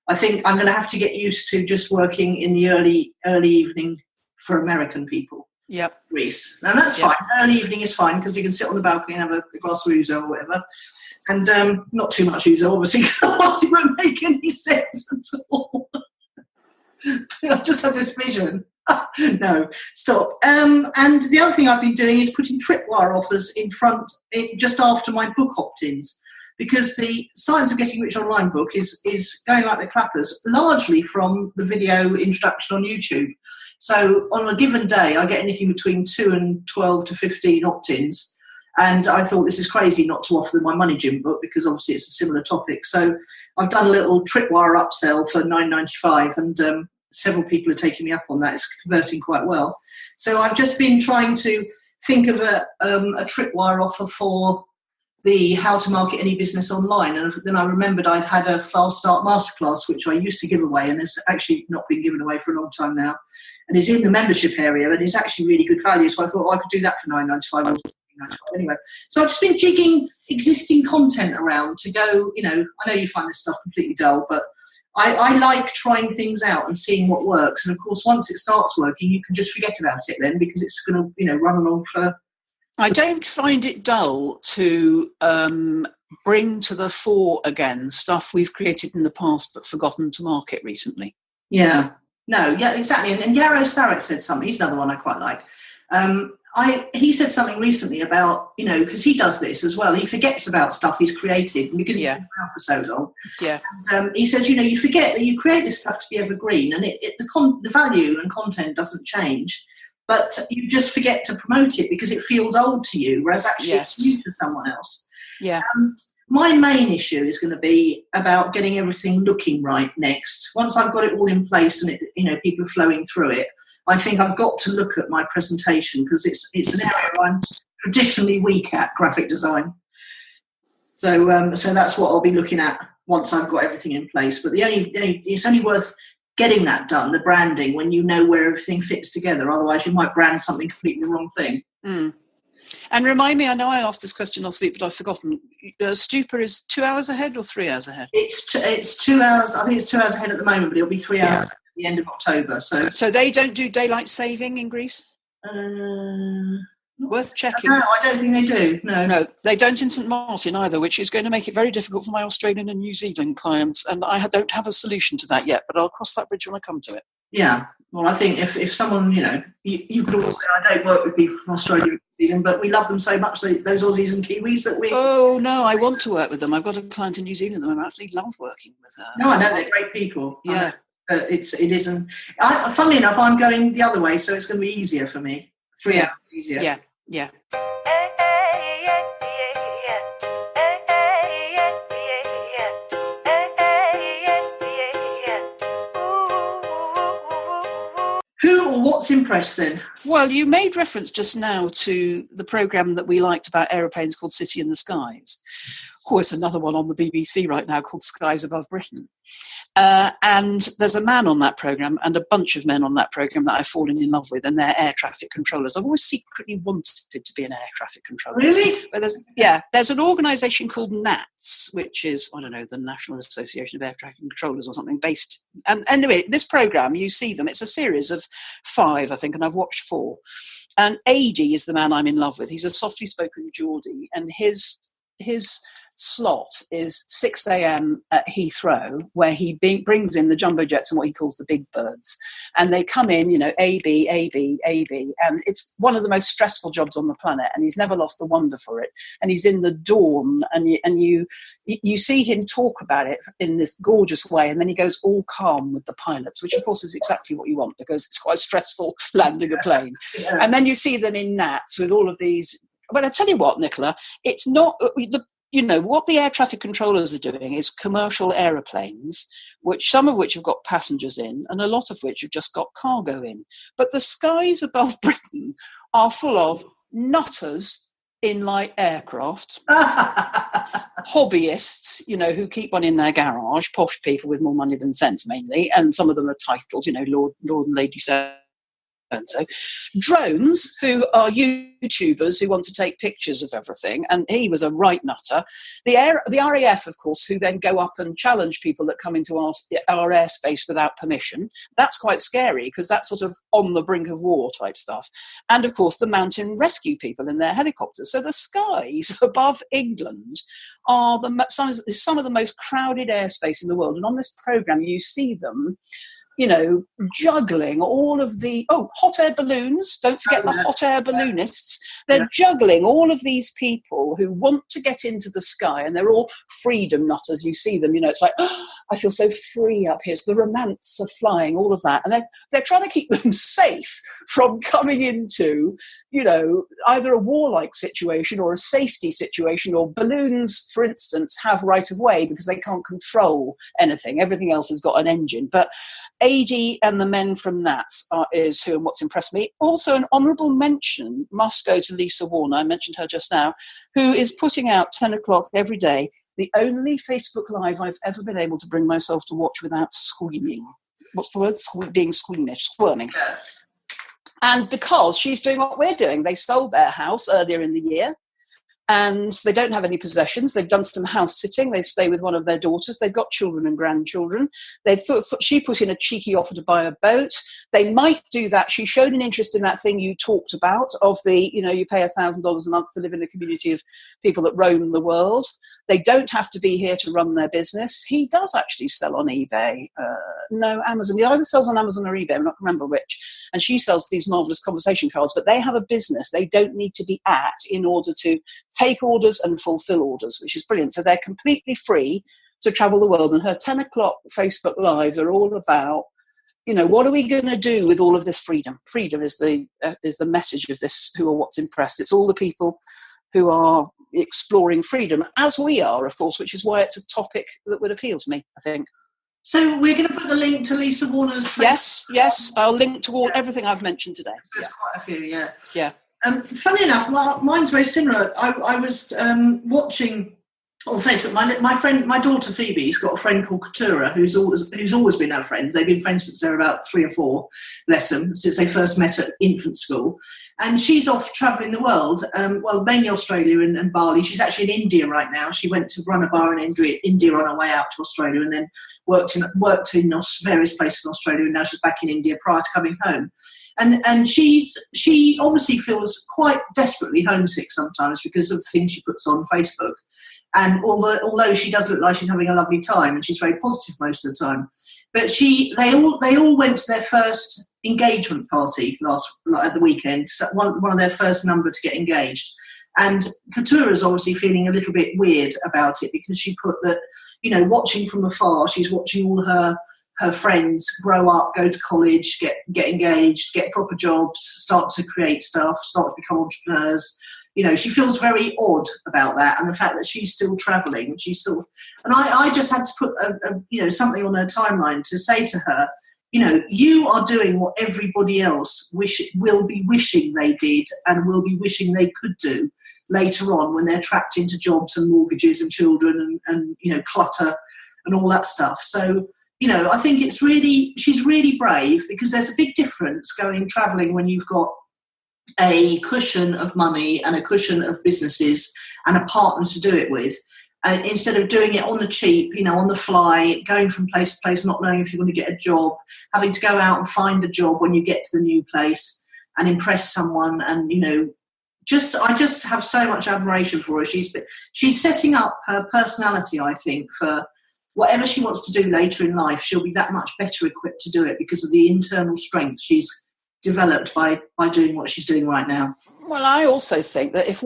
[SPEAKER 3] I think I'm going to have to get used to just working in the early evening for American people.
[SPEAKER 2] Yep.
[SPEAKER 3] Greece. Now that's fine. Early evening is fine because we can sit on the balcony and have a glass of ouzo or whatever. And not too much ouzo, obviously, because it won't make any sense at all. I just had this vision. No, stop. And the other thing I've been doing is putting tripwire offers in front just after my book opt-ins, because the Science of Getting Rich Online book is going like the clappers, largely from the video introduction on YouTube. So on a given day, I get anything between 2 and 12 to 15 opt-ins. And I thought this is crazy not to offer them my Money Gym book because obviously it's a similar topic. So I've done a little tripwire upsell for $9.95 and several people are taking me up on that. It's converting quite well. So I've just been trying to think of a tripwire offer for the how to market any business online. And then I remembered I'd had a Fast Start Masterclass, which I used to give away, and it's actually not been given away for a long time now. And it's in the membership area, and it's actually really good value. So I thought I could do that for $9.95. Anyway, so I've just been jigging existing content around to go, I know you find this stuff completely dull, but I like trying things out and seeing what works. And of course, once it starts working, you can just forget about it then because it's going to, run along for...
[SPEAKER 2] I don't find it dull to bring to the fore again stuff we've created in the past but forgotten to market recently.
[SPEAKER 3] Yeah, no, yeah, exactly. And Yarrow Starrett said something. He's another one I quite like. He said something recently about, because he does this as well. He forgets about stuff he's created because he's been around for so long.
[SPEAKER 2] Yeah.
[SPEAKER 3] And he says, you forget that you create this stuff to be evergreen, and the value and content doesn't change, but you just forget to promote it because it feels old to you, whereas actually it's new to someone else.
[SPEAKER 2] Yeah.
[SPEAKER 3] My main issue is going to be about getting everything looking right next. Once I've got it all in place and people are flowing through it, I think I've got to look at my presentation because it's an area I'm traditionally weak at, graphic design. So that's what I'll be looking at once I've got everything in place. But it's only worth getting that done, the branding, when you know where everything fits together. Otherwise, you might brand something completely the wrong thing.
[SPEAKER 2] Mm. And remind me, I know I asked this question last week, but I've forgotten. Stupa is 2 hours ahead or 3 hours ahead?
[SPEAKER 3] It's 2 hours. I think it's 2 hours ahead at the moment, but it'll be 3 hours at the end of October. So
[SPEAKER 2] they don't do daylight saving in Greece? Worth checking.
[SPEAKER 3] No, I don't think they do. No,
[SPEAKER 2] they don't in St Martin either, which is going to make it very difficult for my Australian and New Zealand clients. And I don't have a solution to that yet, but I'll cross that bridge when I come to it.
[SPEAKER 3] Yeah. Well, I think if someone, you could always say, I don't work with people from Australia and New Zealand, but we love them so much, those Aussies and Kiwis, that we...
[SPEAKER 2] Oh, no, I want to work with them. I've got a client in New Zealand and I absolutely love working with her.
[SPEAKER 3] No, I know, they're great people.
[SPEAKER 2] Yeah.
[SPEAKER 3] But it isn't... Funnily enough, I'm going the other way, so it's going to be easier for me. 3 hours easier.
[SPEAKER 2] Yeah.
[SPEAKER 3] Who or what's impressed then?
[SPEAKER 2] Well, you made reference just now to the programme that we liked about aeroplanes called City in the Skies. Of course, another one on the BBC right now called Skies Above Britain. And there's a man on that programme and a bunch of men on that programme that I've fallen in love with, and they're air traffic controllers. I've always secretly wanted to be an air traffic controller.
[SPEAKER 3] Really?
[SPEAKER 2] But there's an organisation called NATS, which is, I don't know, the National Association of Air Traffic Controllers or something, based... And anyway, this programme, you see them, it's a series of 5, I think, and I've watched 4. And AD is the man I'm in love with. He's a softly spoken Geordie, and his slot is 6 a.m. at Heathrow, where he brings in the jumbo jets and what he calls the big birds. And they come in, AB, AB, AB. And it's one of the most stressful jobs on the planet. And he's never lost the wonder for it. And he's in the dawn, and you see him talk about it in this gorgeous way. And then he goes all calm with the pilots, which of course is exactly what you want, because it's quite stressful landing a plane. Yeah. And then you see them in Nats with all of these. But I tell you what, Nicola, it's not... what the air traffic controllers are doing is commercial aeroplanes, some of which have got passengers in and a lot of which have just got cargo in. But the skies above Britain are full of nutters in light aircraft, hobbyists, who keep one in their garage, posh people with more money than sense mainly, and some of them are titled, Lord and Lady so drones, who are YouTubers who want to take pictures of everything, and he was a right nutter. The RAF, of course, who then go up and challenge people that come into our airspace without permission. That's quite scary, because that's sort of on the brink of war type stuff. And of course the mountain rescue people in their helicopters. So the skies above England are some of the most crowded airspace in the world, and on this programme you see them juggling all of the hot air balloons. Don't forget the hot air balloonists. They're juggling all of these people who want to get into the sky, and they're all freedom nutters. You see them, it's like, I feel so free up here. It's the romance of flying, all of that. And they're trying to keep them safe from coming into, either a warlike situation or a safety situation, or balloons, for instance, have right of way because they can't control anything. Everything else has got an engine. But AD and the men from NATS is who and what's impressed me. Also, an honourable mention must go to Lisa Warner, I mentioned her just now, who is putting out 10 o'clock every day, the only Facebook Live I've ever been able to bring myself to watch without screaming. What's the word? Being squeamish, squirming. Yeah. And because she's doing what we're doing, they sold their house earlier in the year, and they don't have any possessions. They've done some house sitting. They stay with one of their daughters. They've got children and grandchildren. They thought she put in a cheeky offer to buy a boat. They might do that. She showed an interest in that thing you talked about of the, you pay $1,000 a month to live in a community of people that roam the world. They don't have to be here to run their business. He does actually sell on eBay. No, Amazon. He either sells on Amazon or eBay. I'm not remember which. And she sells these marvellous conversation cards, but they have a business they don't need to be at in order to take orders and fulfill orders, which is brilliant. So they're completely free to travel the world. And her 10 o'clock Facebook Lives are all about, what are we going to do with all of this freedom? Freedom is the message of this Who or What's Impressed. It's all the people who are exploring freedom, as we are, of course, which is why it's a topic that would appeal to me, I think.
[SPEAKER 3] So we're going to put the link to Lisa Warner's Facebook.
[SPEAKER 2] Yes, I'll link to everything I've mentioned today.
[SPEAKER 3] There's quite a few,
[SPEAKER 2] yeah.
[SPEAKER 3] Funny enough, mine's very similar. I was watching on Facebook. My daughter Phoebe's got a friend called Katura who's always been her friend. They've been friends since they're about 3 or 4, bless them, since they first met at infant school. And she's off travelling the world, mainly Australia and Bali. She's actually in India right now. She went to run a bar in India on her way out to Australia, and then worked in various places in Australia, and now she's back in India prior to coming home. And she obviously feels quite desperately homesick sometimes because of the things she puts on Facebook. And although she does look like she's having a lovely time, and she's very positive most of the time, but they all went to their first engagement party at the weekend. So one of their first number to get engaged. And Katura's obviously feeling a little bit weird about it because she put that, watching from afar, she's watching all her friends grow up, go to college, get engaged, get proper jobs, start to create stuff, start to become entrepreneurs. She feels very odd about that, and the fact that she's still travelling. And I just had to put something on her timeline to say to her, you are doing what everybody else will be wishing they did and will be wishing they could do later on when they're trapped into jobs and mortgages and children and clutter and all that stuff. So, I think she's really brave, because there's a big difference going travelling when you've got a cushion of money and a cushion of businesses and a partner to do it with, instead of doing it on the cheap, on the fly, going from place to place, not knowing if you're going to get a job, having to go out and find a job when you get to the new place and impress someone. And I just have so much admiration for her. She's setting up her personality, I think, for whatever she wants to do later in life. She'll be that much better equipped to do it because of the internal strength she's developed by doing what she's doing right now.
[SPEAKER 2] Well, I also think that if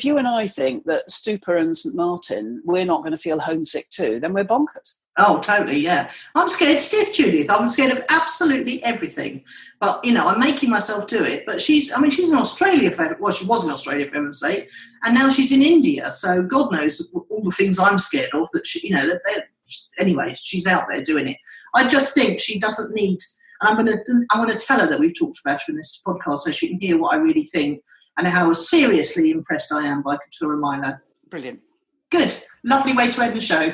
[SPEAKER 2] you and I think that Stupa and St Martin, we're not going to feel homesick too, then we're bonkers.
[SPEAKER 3] Oh, totally, yeah. I'm scared stiff, Judith. I'm scared of absolutely everything. But, I'm making myself do it. But she's in Australia, she was in Australia, for heaven's sake, and now she's in India. So God knows all the things I'm scared of that anyway, she's out there doing it. I just think she doesn't need. And I'm going to tell her that we've talked about her in this podcast so she can hear what I really think and how seriously impressed I am by Katura Milo.
[SPEAKER 2] Brilliant.
[SPEAKER 3] Good. Lovely way to end the show.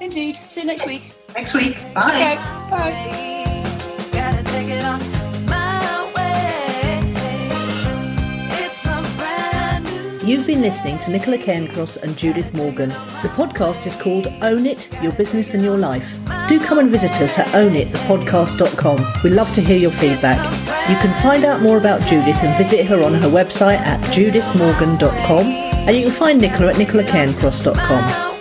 [SPEAKER 2] Indeed. See you next week.
[SPEAKER 3] Next week. Bye.
[SPEAKER 2] Okay. Bye.
[SPEAKER 4] Gotta take it on my way. It's a brand new.
[SPEAKER 1] You've been listening to Nicola Cairncross and Judith Morgan. The podcast is called Own It, Your Business and Your Life. Do come and visit us at ownitthepodcast.com. We'd love to hear your feedback. You can find out more about Judith and visit her on her website at judithmorgan.com, and you can find Nicola at nicolacairncross.com.